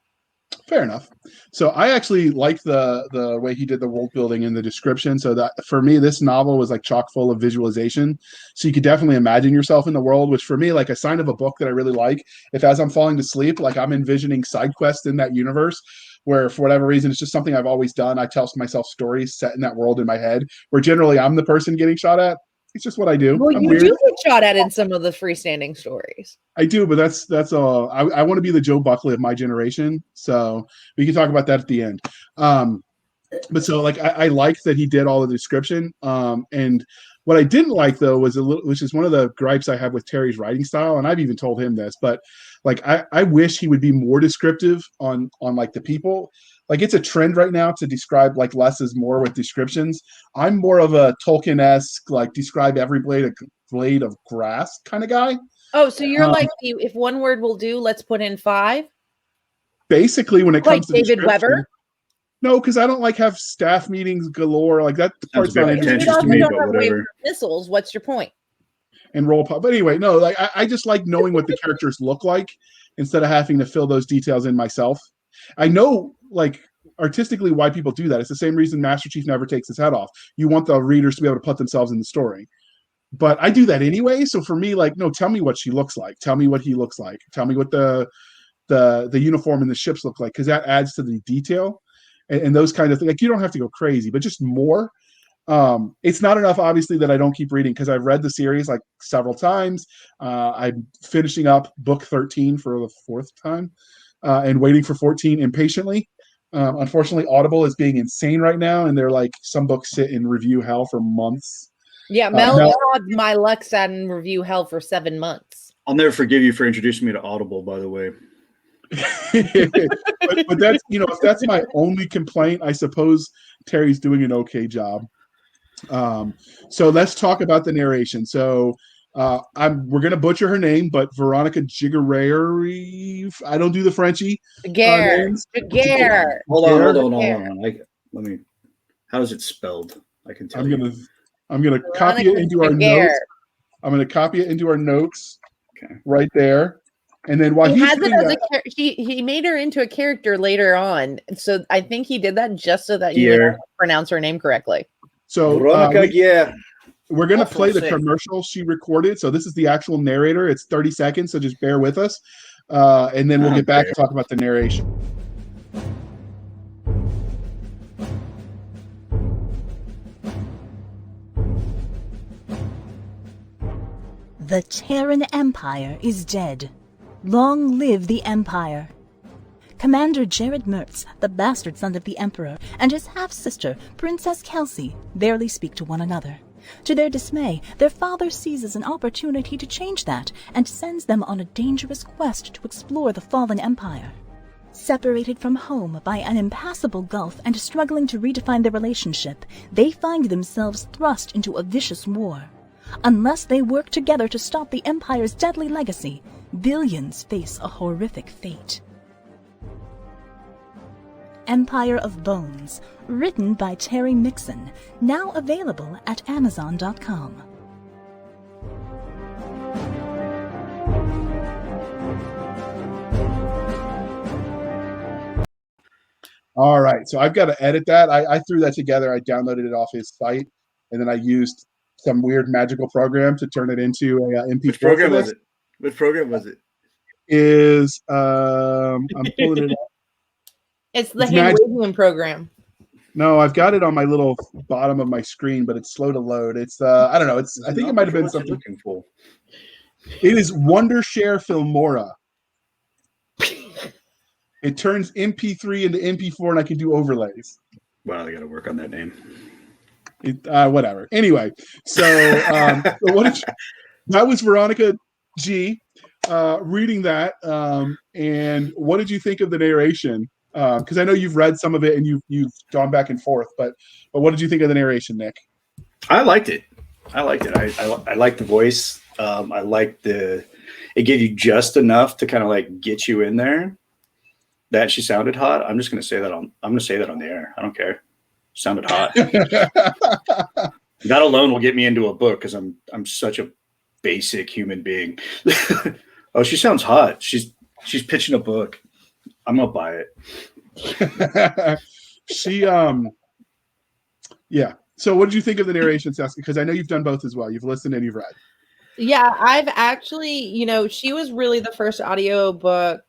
Fair enough. So I actually like the way he did the world building in the description. So that for me, this novel was like chock full of visualization. So you could definitely imagine yourself in the world, which for me, like a sign of a book that I really like, if as I'm falling to sleep, like I'm envisioning side quests in that universe where for whatever reason, it's just something I've always done. I tell myself stories set in that world in my head where generally I'm the person getting shot at. It's just what I do. Well, you do get shot at in some of the freestanding stories. I do, but that's all. I want to be the Joe Buckley of my generation. So we can talk about that at the end. But so like I like that he did all the description. And what I didn't like though was which is one of the gripes I have with Terry's writing style, and I've even told him this, but like I wish he would be more descriptive on like the people. Like it's a trend right now to describe like less is more with descriptions. I'm more of a Tolkien-esque, like describe every blade of grass kind of guy. Oh, so you're like, if one word will do, let's put in 5? Basically, when it comes to David Weber? No, because I don't like have staff meetings galore. Like that part's not interesting to me, but whatever. Missiles, what's your point? And roll pop. But anyway, no, like I just like knowing what the characters look like instead of having to fill those details in myself. I know, like, artistically why people do that. It's the same reason Master Chief never takes his head off. You want the readers to be able to put themselves in the story. But I do that anyway. So for me, like, no, tell me what she looks like. Tell me what he looks like. Tell me what the uniform and the ships look like, because that adds to the detail and those kind of things. Like, you don't have to go crazy, but just more. It's not enough, obviously, that I don't keep reading because I've read the series like several times. I'm finishing up book 13 for the 4th time. And waiting for 14 impatiently. Unfortunately, Audible is being insane right now, and they're like some books sit in review hell for months. Yeah, Mel had my luck sat in review hell for 7 months. I'll never forgive you for introducing me to Audible, by the way. but that's, if that's my only complaint, I suppose Terry's doing an okay job. So let's talk about the narration. So we're gonna butcher her name, but Veronica Giguere. I don't do the Frenchie names. Hold on. Let me. How is it spelled? I can tell you. I'm gonna copy it into our notes. I'm gonna copy it into our notes. Okay. Right there. And then while he made her into a character later on, so I think he did that just so that you would pronounce her name correctly. So we're gonna play the commercial she recorded. So this is the actual narrator. It's 30 seconds, so just bear with us, and then we'll get back to talk about the narration. The Terran Empire is dead. Long live the Empire. Commander Jared Mertz, the bastard son of the Emperor, and his half-sister, Princess Kelsey, barely speak to one another. To their dismay, their father seizes an opportunity to change that and sends them on a dangerous quest to explore the fallen Empire. Separated from home by an impassable gulf and struggling to redefine their relationship, they find themselves thrust into a vicious war. Unless they work together to stop the Empire's deadly legacy, billions face a horrific fate. Empire of Bones, written by Terry Nixon, now available at Amazon.com. All right, so I've got to edit that. I threw that together. I downloaded it off his site, and then I used some weird magical program to turn it into a MP4. Which program was it? Which program was it? I'm pulling it up. It's the hand-waving program. No, I've got it on my little bottom of my screen, but it's slow to load. It's I don't know. I think it might have been something. Looking for. It is Wondershare Filmora. It turns MP3 into MP4, and I can do overlays. Wow, I got to work on that name. Whatever. Anyway, so that was Veronica G reading that. And what did you think of the narration? Because I know you've read some of it and you've gone back and forth, but what did you think of the narration, Nick? I liked it. I liked the voice. I liked it gave you just enough to kind of like get you in there. That she sounded hot. I'm going to say that on the air. I don't care. Sounded hot. That alone will get me into a book because I'm such a basic human being. Oh, she sounds hot. She's pitching a book. I'm gonna buy it. Yeah. So what did you think of the narration, Cisca? Because I know you've done both as well. You've listened and you've read. Yeah, I've actually, she was really the first audio book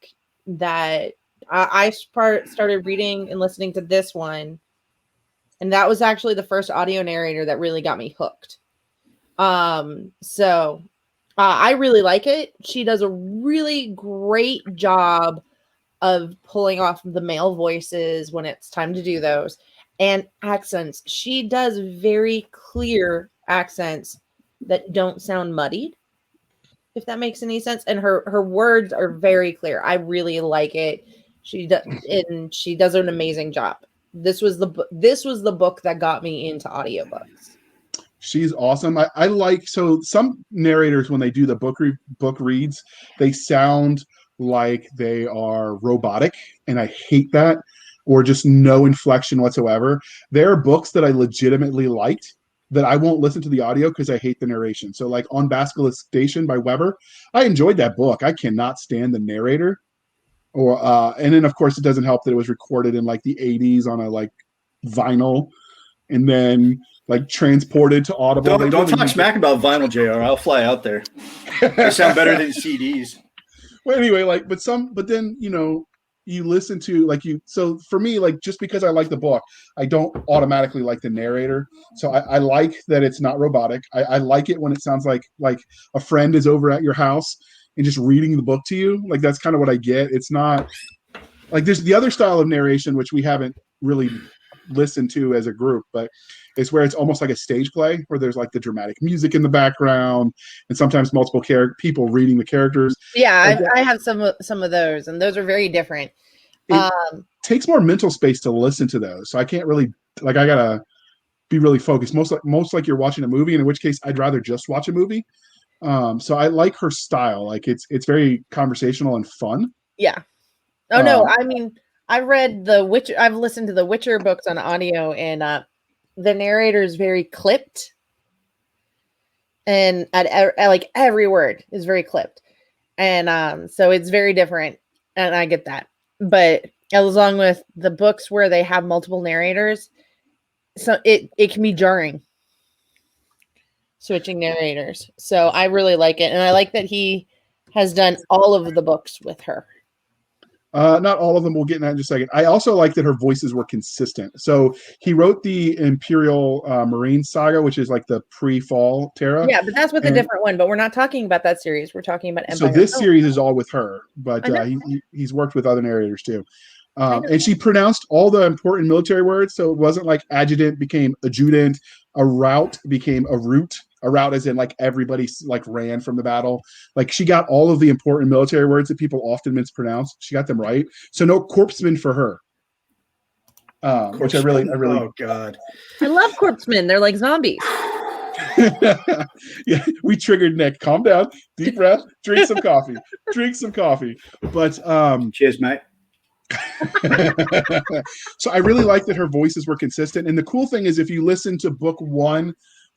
that I started reading and listening to this one. And that was actually the first audio narrator that really got me hooked. So I really like it. She does a really great job of pulling off the male voices when it's time to do those, and accents. She does very clear accents that don't sound muddied, if that makes any sense. And her words are very clear. I really like it. She does an amazing job. This was the book that got me into audiobooks. She's awesome. I like, so some narrators, when they do the book reads, they sound like they are robotic, and I hate that, or just no inflection whatsoever. There are books that I legitimately liked that I won't listen to the audio because I hate the narration. So like On Basilisk Station by Weber, I enjoyed that book. I cannot stand the narrator. And then of course it doesn't help that it was recorded in like the 80s on a like vinyl and then like transported to Audible. Don't talk smack about vinyl, JR. I'll fly out there. They sound better than CDs. Well, anyway, but then, you listen to so for me, like, just because I like the book, I don't automatically like the narrator. So I like that it's not robotic. I like it when it sounds like a friend is over at your house and just reading the book to you. Like, that's kind of what I get. It's not like there's the other style of narration which we haven't really listened to as a group, but it's where it's almost like a stage play where there's like the dramatic music in the background and sometimes multiple people reading the characters. Yeah, I have some of those, and those are very different. It takes more mental space to listen to those, so I can't really I gotta be really focused. Most like you're watching a movie, and in which case I'd rather just watch a movie. So I like her style. Like it's very conversational and fun. Yeah. Oh no, I mean I've listened to the Witcher books on audio, and the narrator is very clipped, and like every word is very clipped, and so it's very different, and I get that. But along with the books where they have multiple narrators, so it can be jarring switching narrators. So I really like it, and I like that he has done all of the books with her. Not all of them. We'll get in that in just a second. I also like that her voices were consistent. So he wrote the Imperial Marine Saga, which is like the pre-fall Terra. Yeah, but that's with a different one. But we're not talking about that series. We're talking about Empire. So this series is all with her, but he's worked with other narrators too. And she pronounced all the important military words. So it wasn't like adjutant became adjutant, a route became a route. A route as in like everybody like ran from the battle. Like she got all of the important military words that people often mispronounce. She got them right. So no corpsemen for her. Which I really. Oh God, I love corpsemen. They're like zombies. Yeah, we triggered Nick. Calm down. Deep breath. Drink some coffee. Drink some coffee. But cheers, mate. So I really like that her voices were consistent. And the cool thing is if you listen to book 1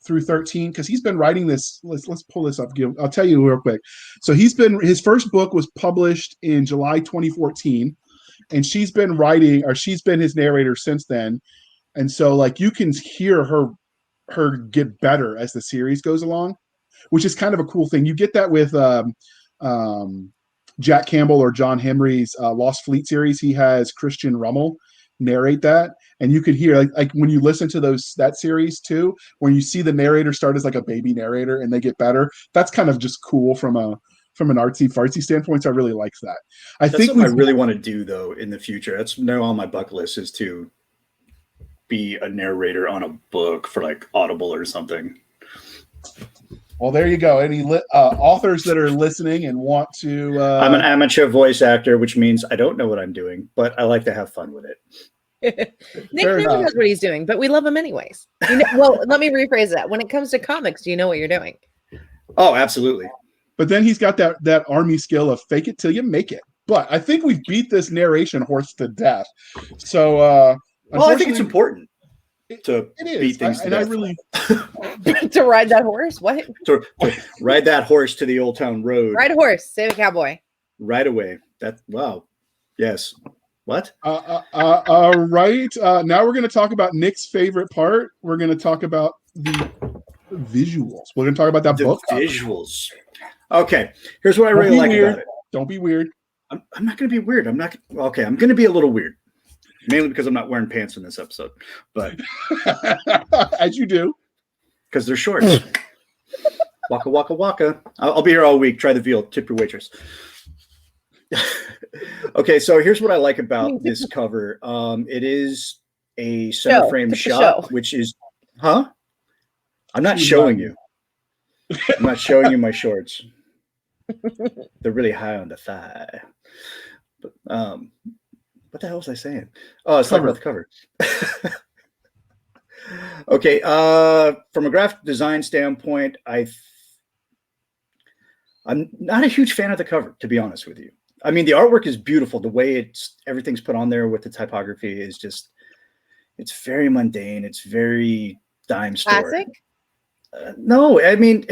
through 13, because he's been writing this. Let's pull this up. I'll tell you real quick. So his first book was published in July 2014, and she's been his narrator since then. And so like you can hear her get better as the series goes along, which is kind of a cool thing. You get that with Jack Campbell or John Henry's Lost Fleet series. He has Christian Rummel narrate that, and you could hear like when you listen to that series too, when you see the narrator start as like a baby narrator and they get better, that's kind of just cool from an artsy fartsy standpoint. So I really like that. That's something I really want to do though in the future. That's now on my bucket list, is to be a narrator on a book for like Audible or something. Well, there you go. Any authors that are listening and want to... I'm an amateur voice actor, which means I don't know what I'm doing, but I like to have fun with it. Nick never knows what he's doing, but we love him anyways. Well, let me rephrase that. When it comes to comics, do you know what you're doing? Oh, absolutely. But then he's got that army skill of fake it till you make it. But I think we've beat this narration horse to death. So, well, I think it's important to beat things to death. I really to ride that horse. What? To ride that horse to the Old Town Road. Ride a horse, save a cowboy. Right away. Wow. Yes. What? Right. Now we're going to talk about Nick's favorite part. We're going to talk about the visuals. We're going to talk about that book. Visuals. Okay. Here's what I really like about it. Don't be weird. I'm not going to be weird. I'm going to be a little weird. Mainly because I'm not wearing pants in this episode, but as you do, because they're shorts. Waka waka waka. I'll be here all week. Try the veal. Tip your waitress. Okay, so here's what I like about this cover. It is a center frame shot, which is, I'm not showing you. I'm not showing you my shorts. They're really high on the thigh. But, what the hell was I saying? Oh, it's talking about the cover. Okay. From a graphic design standpoint, I'm not a huge fan of the cover, to be honest with you. I mean, the artwork is beautiful. The way everything's put on there with the typography is just, it's very mundane. It's very dime store. Classic? No, I mean,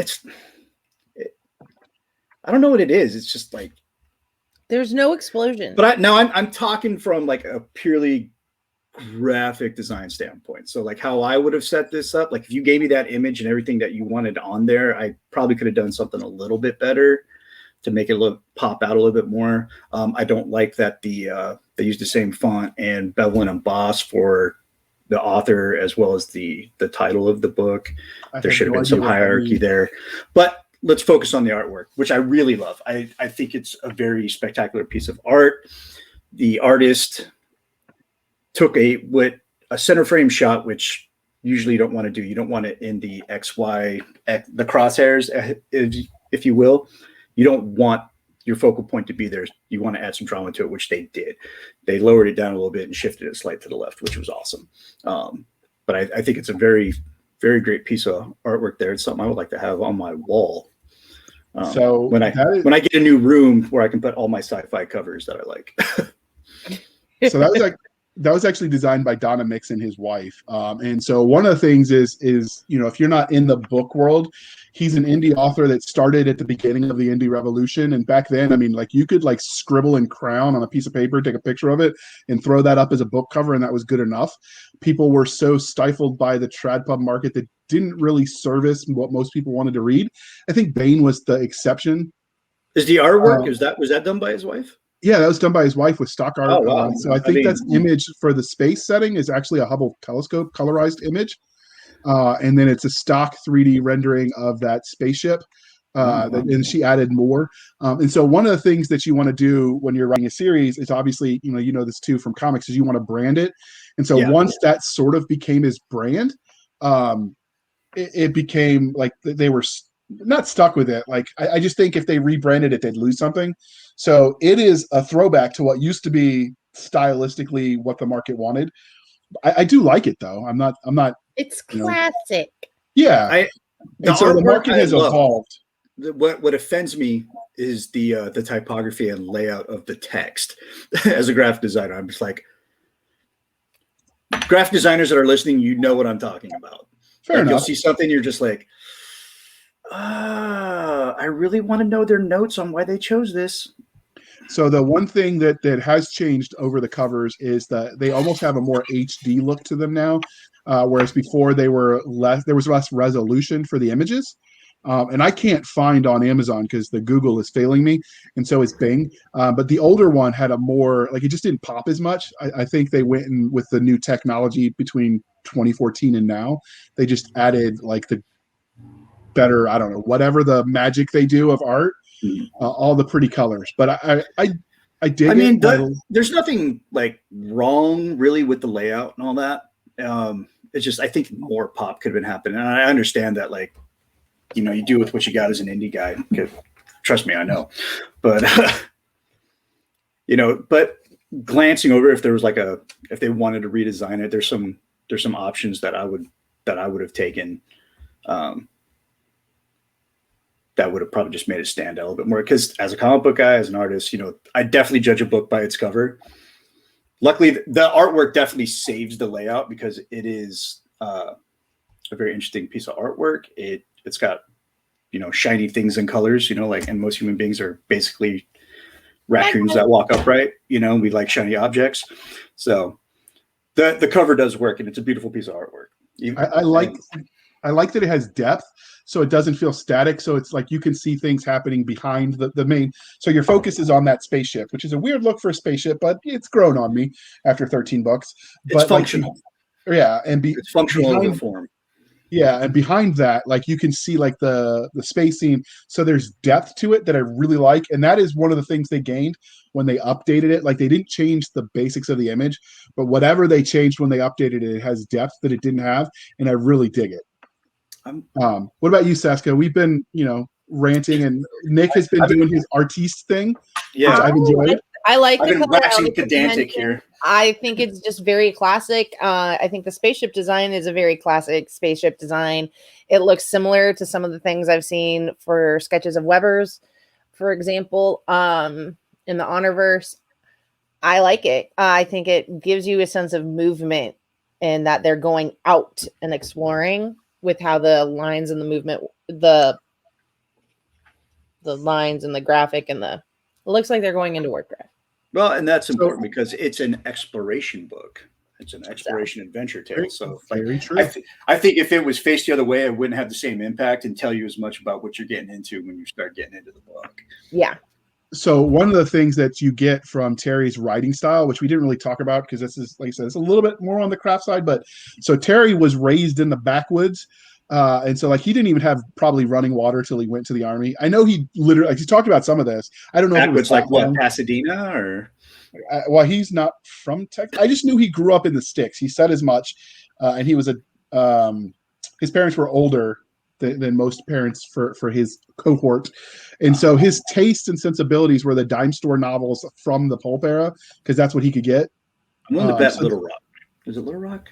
I don't know what it is. It's just like, there's no explosion. But I'm talking from like a purely graphic design standpoint. So like how I would have set this up, like if you gave me that image and everything that you wanted on there, I probably could have done something a little bit better to make it pop out a little bit more. I don't like that they use the same font and bevel and emboss for the author as well as the title of the book. There should have been some hierarchy there, but let's focus on the artwork, which I really love. I think it's a very spectacular piece of art. the artist took a center frame shot, which usually you don't want to do. You don't want it in the the crosshairs, if you will. You don't want your focal point to be there. You want to add some drama to it, which they did. They lowered it down a little bit and shifted it slightly to the left, which was awesome. But I think it's a very, very great piece of artwork there. It's something I would like to have on my wall. So when I get a new room where I can put all my sci-fi covers that I like. So that was actually designed by Donna Mixon, his wife. And so one of the things is if you're not in the book world, he's an indie author that started at the beginning of the indie revolution. And back then, I mean, like you could like scribble and crown on a piece of paper, take a picture of it and throw that up as a book cover. And that was good enough. People were so stifled by the trad pub market that didn't really service what most people wanted to read. I think Bane was the exception. Is the artwork, was that done by his wife? Yeah, that was done by his wife with stock art. Oh, wow. So I think that's image for the space setting is actually a Hubble telescope colorized image. And then it's a stock 3D rendering of that spaceship. And she added more. And so one of the things that you want to do when you're writing a series is obviously, you know this too from comics, is you want to brand it. And so once that sort of became his brand, it became like they were not stuck with it. Like I just think if they rebranded it, they'd lose something. So it is a throwback to what used to be stylistically what the market wanted. I do like it though. I'm not. It's classic. Yeah. And so the market has evolved. What offends me is the typography and layout of the text. As a graphic designer, I'm just like, graphic designers that are listening, you know what I'm talking about. Fair enough. You'll see something, you're just like, I really want to know their notes on why they chose this. So the one thing that has changed over the covers is that they almost have a more HD look to them now, whereas before there was less resolution for the images. And I can't find on Amazon because the Google is failing me, and so is Bing. But the older one had a more, like, it just didn't pop as much. I think they went in with the new technology between 2014 and now. They just added like the better, I don't know, whatever the magic they do of art, all the pretty colors. But I dig. I mean, there's nothing like wrong really with the layout and all that. It's just I think more pop could have been happening, and I understand that, like, you do with what you got as an indie guy. Trust me, I know. But but glancing over, if there was if they wanted to redesign it, there's some options that I would have taken. That would have probably just made it stand out a little bit more. Because as a comic book guy, as an artist, I definitely judge a book by its cover. Luckily, the artwork definitely saves the layout because it is a very interesting piece of artwork. It's got, shiny things and colors, and most human beings are basically raccoons that walk upright, we like shiny objects. So the cover does work, and it's a beautiful piece of artwork. I like that it has depth, so it doesn't feel static. So it's like you can see things happening behind the main. So your focus is on that spaceship, which is a weird look for a spaceship, but it's grown on me after 13 books. It's functional. It's functional in the form. Yeah, and behind that, like, you can see like the space scene. So there's depth to it that I really like, and that is one of the things they gained when they updated it. Like, they didn't change the basics of the image, but whatever they changed when they updated it, it has depth that it didn't have, and I really dig it. What about you, Cisca? We've been, ranting, and Nick has been doing his artiste thing. Yeah, I've enjoyed. I like I've the been color. waxing pedantic here. I think it's just very classic. I think the spaceship design is a very classic spaceship design. It looks similar to some of the things I've seen for sketches of Weber's, for example, in the Honorverse. I like it. I think it gives you a sense of movement and that they're going out and exploring with how the lines and the movement, the lines and the graphic and it looks like they're going into Warcraft. Well, and that's important because it's an exploration book. It's an exploration adventure tale. So very true. I think if it was faced the other way, it wouldn't have the same impact and tell you as much about what you're getting into when you start getting into the book. Yeah. So one of the things that you get from Terry's writing style, which we didn't really talk about because this is, like I said, it's a little bit more on the craft side, but so Terry was raised in the backwoods. And so, like, he didn't even have probably running water till he went to the army. I know he literally, he talked about some of this. I don't know if it was like what, Pasadena or Well, he's not from Texas. I just knew he grew up in the sticks. He said as much, and he was his parents were older than most parents for his cohort, and so his tastes and sensibilities were the dime store novels from the pulp era because that's what he could get. I'm willing to bet Little Rock. Is it Little Rock?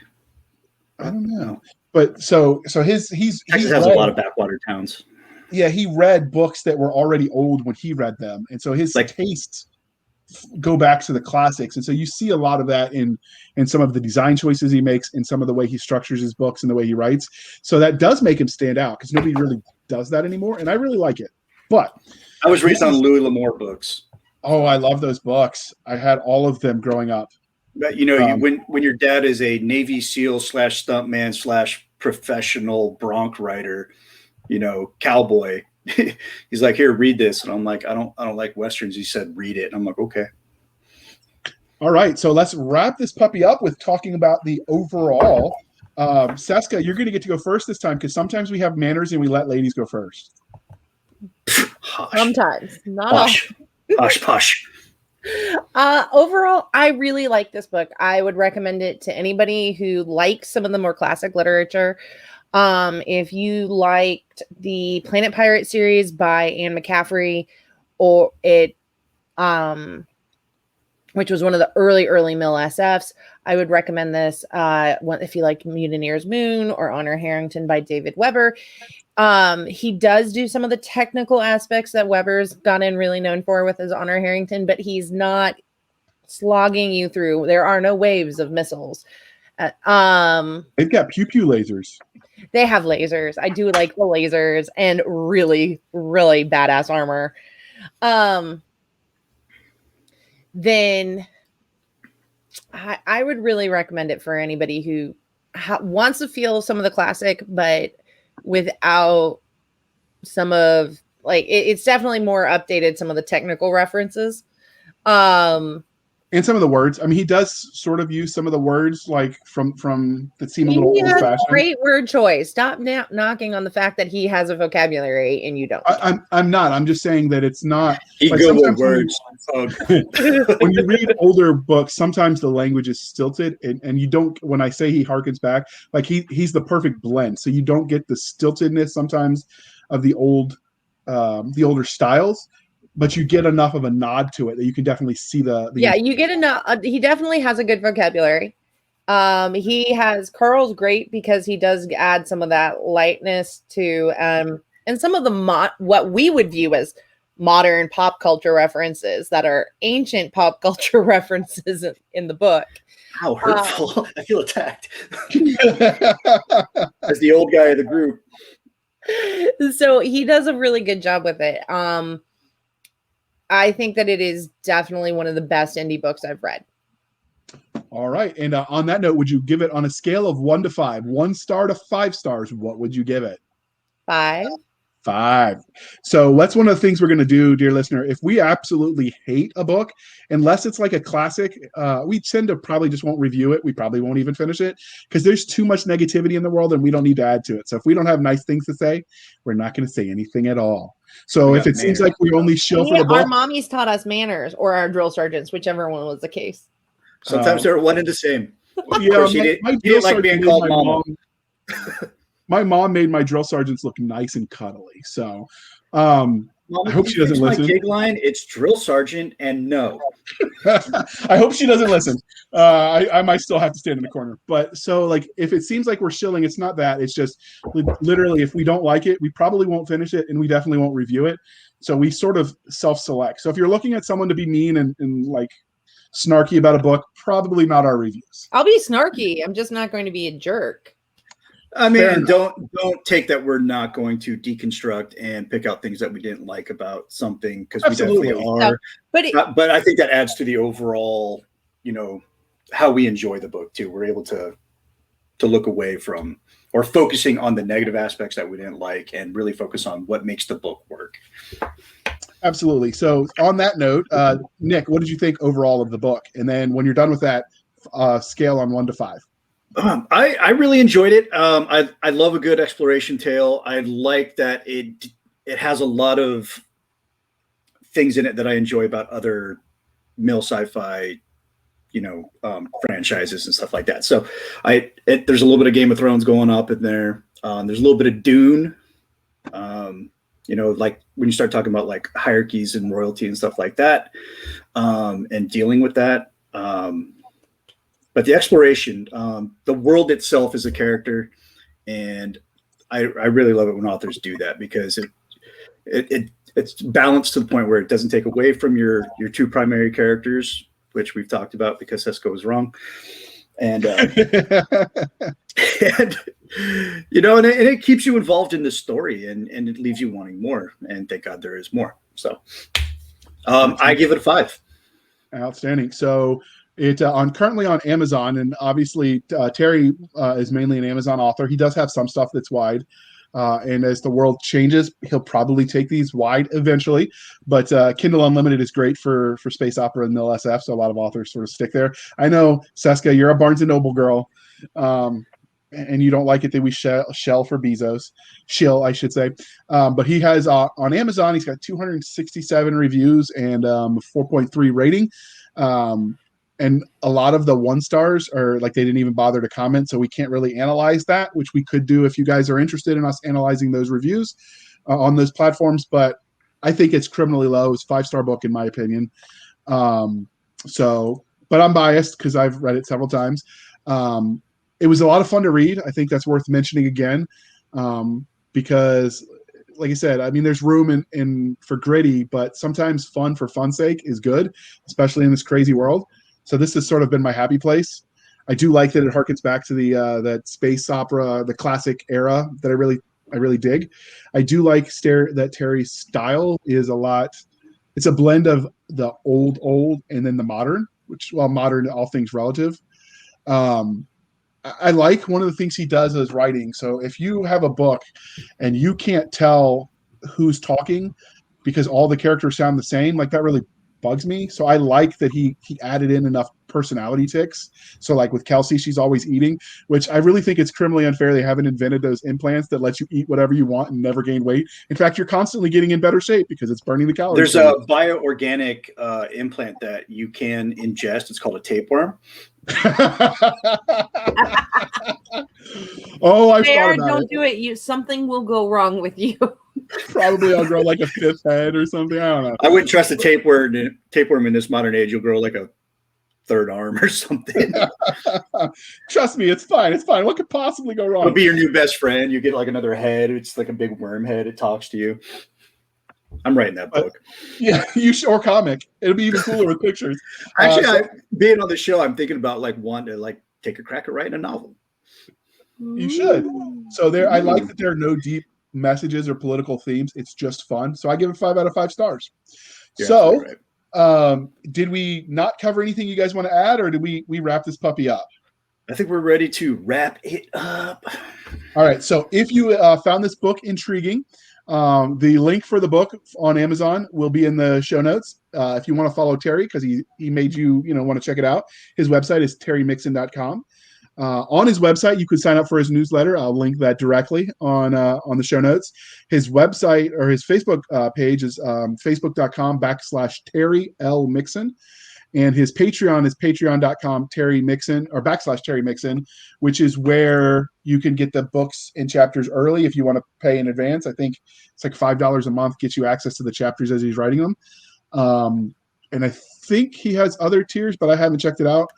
I don't know, but so he's Texas has a lot of backwater towns. Yeah, he read books that were already old when he read them, and so his tastes go back to the classics. And so you see a lot of that in some of the design choices he makes, in some of the way he structures his books and the way he writes. So that does make him stand out because nobody really does that anymore, and I really like it. But I was raised on Louis L'Amour books. Oh, I love those books. I had all of them growing up. But when your dad is a Navy SEAL / stuntman / professional bronc rider, cowboy, he's like, here, read this. And I'm like, I don't like Westerns. He said, read it. And I'm like, okay. All right. So let's wrap this puppy up with talking about the overall. Cisca, you're going to get to go first this time because sometimes we have manners and we let ladies go first. Sometimes. Not all. Posh. Overall, I really like this book. I would recommend it to anybody who likes some of the more classic literature. If you liked the Planet Pirate series by Anne McCaffrey, or which was one of the early Mill SFs, I would recommend this. If you like Mutineer's Moon or Honor Harrington by David Weber. He does do some of the technical aspects that Weber's gotten really known for with his Honor Harrington, but he's not slogging you through. There are no waves of missiles. They've got pew lasers. They have lasers. I do like the lasers and really, really badass armor. Then I would really recommend it for anybody who wants to feel some of the classic, but without some of it's definitely more updated, some of the technical references. And some of the words. I mean, he does sort of use some of the words like from that seem a little old-fashioned. Great word choice. Stop knocking on the fact that he has a vocabulary and you don't. I'm not. I'm just saying that it's not. He Googled words. When you read older books, sometimes the language is stilted, and you don't. When I say he harkens back, like he's the perfect blend. So you don't get the stiltedness sometimes of the older styles. But you get enough of a nod to it that you can definitely see you get enough. He definitely has a good vocabulary. Carl's great because he does add some of that lightness to, and some of the what we would view as modern pop culture references that are ancient pop culture references in the book. How hurtful. I feel attacked. As the old guy of the group. So he does a really good job with it. I think that it is definitely one of the best indie books I've read. All right. And on that note, would you give it on a scale of 1 to 5, 1 star to 5 stars? What would you give it? 5. 5. So that's one of the things we're going to do, dear listener. If we absolutely hate a book, unless it's like a classic, we tend to probably just won't review it. We probably won't even finish it because there's too much negativity in the world and we don't need to add to it. So if we don't have nice things to say, we're not going to say anything at all. So if it seems like we only shill for the book. Our mommies taught us manners, or our drill sergeants, whichever one was the case. Sometimes they're one and the same. Yeah, he didn't like being called mom. My mom made my drill sergeants look nice and cuddly. So I hope she doesn't listen. My gig line, it's drill sergeant and no. I hope she doesn't listen. I might still have to stand in the corner. But so if it seems like we're shilling, it's not that. It's just literally if we don't like it, we probably won't finish it and we definitely won't review it. So we sort of self-select. So if you're looking at someone to be mean and snarky about a book, probably not our reviews. I'll be snarky. I'm just not going to be a jerk. I mean, don't take that we're not going to deconstruct and pick out things that we didn't like about something because we definitely are. No, but I think that adds to the overall, how we enjoy the book too. We're able to look away from or focusing on the negative aspects that we didn't like and really focus on what makes the book work. Absolutely. So on that note, Nick, what did you think overall of the book? And then when you're done with that, scale on 1 to 5. I really enjoyed it. I love a good exploration tale. I like that it has a lot of things in it that I enjoy about other mill sci-fi, franchises and stuff like that. So there's a little bit of Game of Thrones going up in there. There's a little bit of Dune. Like when you start talking about like hierarchies and royalty and stuff like that, and dealing with that. But the exploration, the world itself is a character, and I really love it when authors do that, because it's balanced to the point where it doesn't take away from your two primary characters, which we've talked about because Cisca was wrong. And, and it keeps you involved in the story, and it leaves you wanting more. And thank God there is more. So I give it a 5. Outstanding. So it currently on Amazon, and obviously Terry is mainly an Amazon author. He does have some stuff that's wide. And as the world changes, he'll probably take these wide eventually. But Kindle Unlimited is great for space opera and Mill SF, so a lot of authors sort of stick there. I know, Cisca, you're a Barnes & Noble girl, and you don't like it that we shell for Bezos. Shill, I should say. But he has, on Amazon, he's got 267 reviews and 4.3 rating. And a lot of the 1 stars are like they didn't even bother to comment, so we can't really analyze that, which we could do if you guys are interested in us analyzing those reviews on those platforms. But I think it's criminally low. It's a 5-star book in my opinion. But I'm biased because I've read it several times. It was a lot of fun to read. I think that's worth mentioning again, because, like I said, I mean, there's room in for gritty, but sometimes fun for fun's sake is good, especially in this crazy world. So this has sort of been my happy place. I do like that it harkens back to the that space opera, the classic era that I really dig. I do like that Terry's style is it's a blend of the old and then the modern, which, well, modern, all things relative. I like one of the things he does is writing. So if you have a book and you can't tell who's talking because all the characters sound the same, like that really bugs me. So I like that he added in enough personality ticks. So like with Kelsey, she's always eating, which I really think it's criminally unfair. They haven't invented those implants that let you eat whatever you want and never gain weight. In fact, you're constantly getting in better shape because it's burning the calories. There's a bioorganic implant that you can ingest. It's called a tapeworm. Oh, I've Sarah, thought about don't do it. Something will go wrong with you. Probably I'll grow like a 5th head or something. I don't know. I wouldn't trust a tapeworm in this modern age. You'll grow like a 3rd arm or something. Trust me, it's fine. It's fine. What could possibly go wrong? It'll be your new best friend. You get like another head. It's like a big worm head. It talks to you. I'm writing that book. Yeah, or comic. It'll be even cooler with pictures. Actually, being on the show, I'm thinking about wanting to take a crack at writing a novel. You should. So I like that there are no deep messages or political themes. It's just fun. So I give it 5 out of 5 stars. Yeah, so right. Did we not cover anything you guys want to add, or did we wrap this puppy up? I think we're ready to wrap it up. All right. So if you found this book intriguing, the link for the book on Amazon will be in the show notes. If you want to follow Terry, because he made you want to check it out, his website is terrymixon.com. On his website, you could sign up for his newsletter. I'll link that directly on the show notes. His website or his Facebook page is facebook.com/Terry L. Mixon. And his Patreon is patreon.com Terry Mixon or /Terry Mixon, which is where you can get the books and chapters early if you want to pay in advance. I think it's like $5 a month, gets you access to the chapters as he's writing them. And I think he has other tiers, but I haven't checked it out.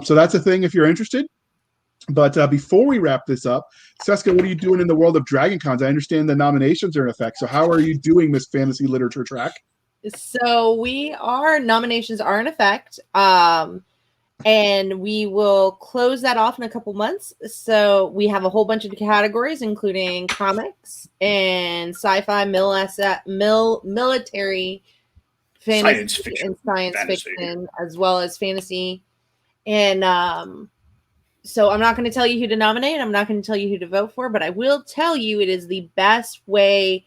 So that's a thing if you're interested. But before we wrap this up, Cisca, what are you doing in the world of Dragon Cons? I understand the nominations are in effect. So how are you doing this fantasy literature track? So nominations are in effect. And we will close that off in a couple months. So we have a whole bunch of categories, including comics and sci-fi, military, fantasy, science fiction, as well as fantasy. And so I'm not going to tell you who to nominate. I'm not going to tell you who to vote for, but I will tell you it is the best way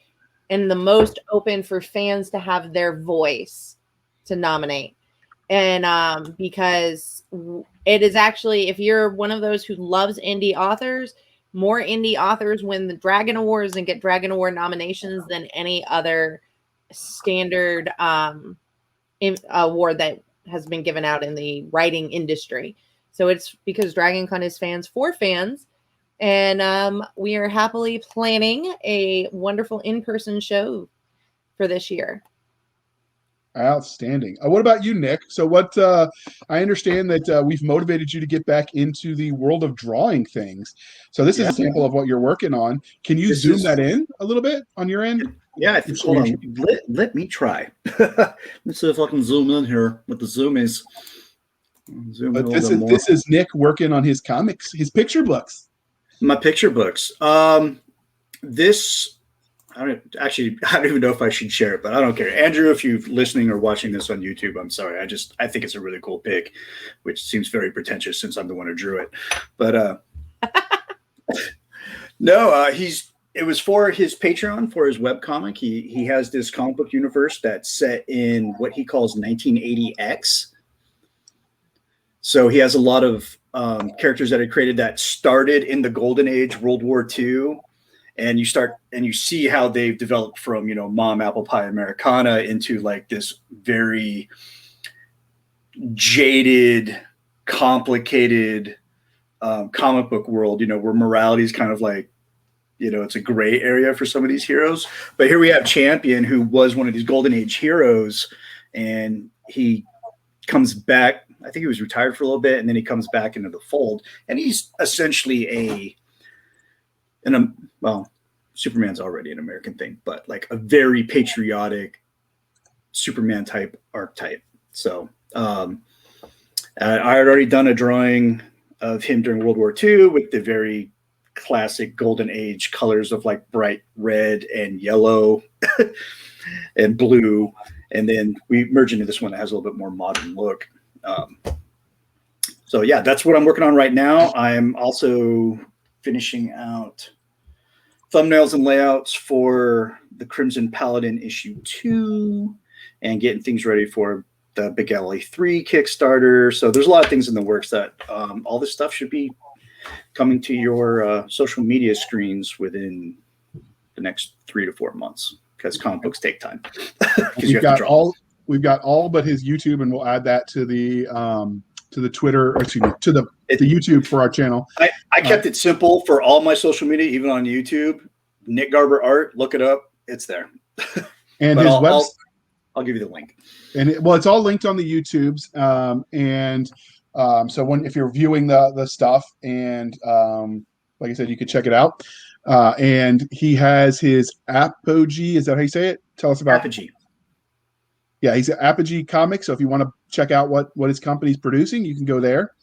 and the most open for fans to have their voice to nominate. And because it is actually, if you're one of those who loves indie authors, more indie authors win the Dragon Awards and get Dragon Award nominations than any other standard award that has been given out in the writing industry. So it's because Dragon Con is fans for fans. And we are happily planning a wonderful in-person show for this year. Outstanding. What about you, Nick? So what I understand that we've motivated you to get back into the world of drawing things. So this is a sample of what you're working on. Can you zoom that in a little bit on your end? Yeah, hold on. Let me try. Let's see if I can zoom in here with the zoomies. But this is Nick working on his comics, his picture books. My picture books. This, I don't even know if I should share it, but I don't care. Andrew, if you're listening or watching this on YouTube, I'm sorry. I think it's a really cool pic, which seems very pretentious since I'm the one who drew it. But no, it was for his Patreon, for his webcomic. He has this comic book universe that's set in what he calls 1980X. So he has a lot of characters that are created that started in the Golden Age, World War II, and you see how they've developed from, Mom Apple Pie Americana into like this very jaded, complicated comic book world, where morality is kind of like, it's a gray area for some of these heroes. But here we have Champion, who was one of these Golden Age heroes, and he comes back. I think he was retired for a little bit, and then he comes back into the fold, and he's essentially well, Superman's already an American thing, but like a very patriotic Superman type archetype. So I had already done a drawing of him during World War II with the very classic Golden Age colors of like bright red and yellow and blue. And then we merge into this one that has a little bit more modern look. So yeah, that's what I'm working on right now. I'm also finishing out thumbnails and layouts for the Crimson Paladin issue 2 and getting things ready for the Big Alley 3 Kickstarter. So there's a lot of things in the works that all this stuff should be coming to your social media screens within the next 3 to 4 months, because comic books take time. We've got all but his YouTube, and we'll add that to the Twitter, or excuse me, to the YouTube for our channel. I kept it simple for all my social media, even on YouTube. Nick Garber Art, look it up. It's there. And his website. I'll give you the link. And it's all linked on the YouTubes. So if you're viewing the stuff, and like I said, you could check it out. And he has his Apogee. Is that how you say it? Tell us about Apogee. Yeah, he's at Apogee Comics. So if you want to check out what his company's producing, you can go there.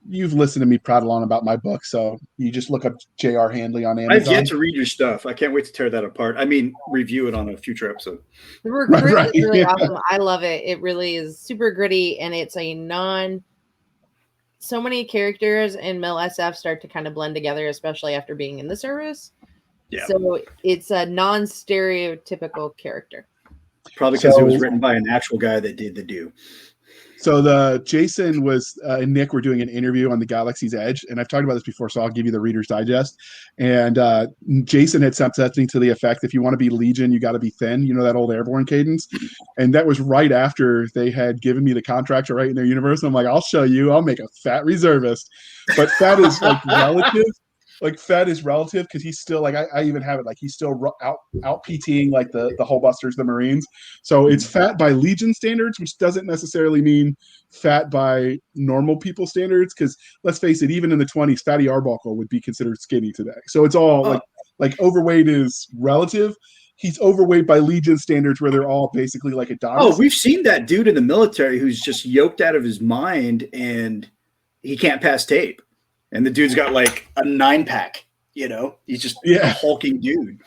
You've listened to me prattle on about my book, so you just look up J.R. Handley on Amazon. I've yet to read your stuff. I can't wait to tear that apart. I mean, review it on a future episode. The recruit is really awesome. I love it. It really is super gritty, and it's so many characters in Mill SF start to kind of blend together, especially after being in the service. Yeah. So it's a non-stereotypical character. Probably because it was written by an actual guy that did the do. So Jason and Nick were doing an interview on the Galaxy's Edge, and I've talked about this before, so I'll give you the Reader's Digest. And Jason had said something to the effect, if you want to be Legion, you got to be thin. You know that old Airborne cadence? And that was right after they had given me the contract to write in their universe. And I'm like, I'll show you. I'll make a fat reservist. But fat is like relative. Like fat is relative, because he's still like, I even have it like he's still out PTing like the Hullbusters, the Marines. So it's fat by Legion standards, which doesn't necessarily mean fat by normal people standards. Because let's face it, even in the 20s, Fatty Arbuckle would be considered skinny today. So it's all like overweight is relative. He's overweight by Legion standards, where they're all basically like Adonis. Oh, we've seen that dude in the military who's just yoked out of his mind and he can't pass tape. And the dude's got like a 9-pack, he's just a hulking dude.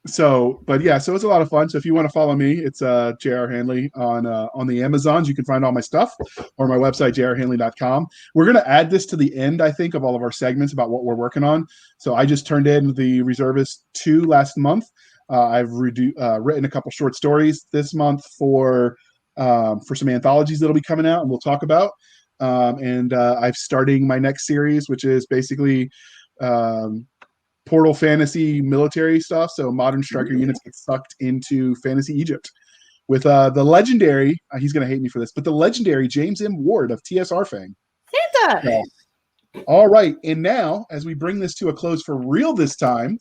So it's a lot of fun. So if you want to follow me, it's J.R. Handley on the Amazons. You can find all my stuff, or my website, jrhandley.com. We're going to add this to the end, I think, of all of our segments about what we're working on. So I just turned in the Reservist 2 last month. I've written a couple short stories this month for some anthologies that'll be coming out, and we'll talk about. I'm starting my next series, which is basically Portal fantasy military stuff. So modern striker units get sucked into fantasy Egypt. with the legendary, he's going to hate me for this, but the legendary James M. Ward of TSR fame. Santa! All right. And now, as we bring this to a close for real this time,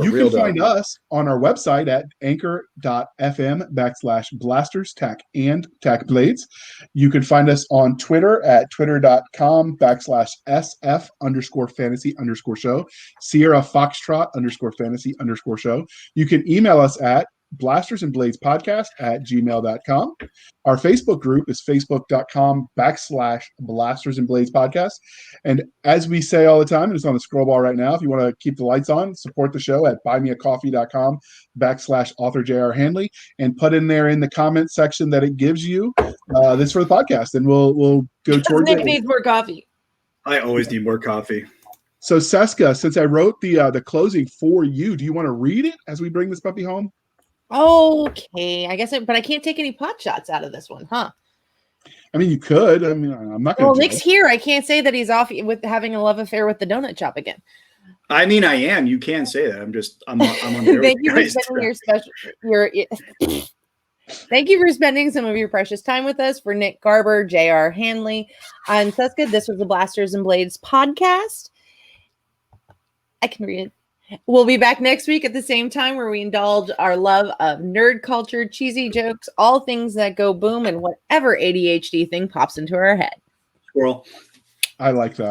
you can find us on our website at anchor.fm/blasters, tack and tack blades. You can find us on Twitter at twitter.com/SF_fantasy_show, Sierra Foxtrot _fantasy_show. You can email us at blastersandbladespodcast@gmail.com. Our Facebook group is facebook.com/blastersandbladespodcast. And as we say all the time, and it's on the scroll bar right now, if you want to keep the lights on, support the show at buymeacoffee.com/author J.R. Handley, and put in there in the comment section that it gives you this for the podcast, and we'll go towards Nick it. needs more coffee. I always need more coffee. So Cisca, since I wrote the closing for you, do you want to read it as we bring this puppy home? Okay, I guess, but I can't take any pot shots out of this one, huh? I mean, you could. I mean, I'm not going to. Well, Nick's here. I can't say that he's off with having a love affair with the donut shop again. I mean, I am. You can say that. I'm on there. Thank you for spending Thank you for spending some of your precious time with us. For Nick, Garber, J.R. Handley, I'm Cisca. This was the Blasters and Blades podcast. I can read it. We'll be back next week at the same time, where we indulge our love of nerd culture, cheesy jokes, all things that go boom, and whatever ADHD thing pops into our head. Squirrel. I like that.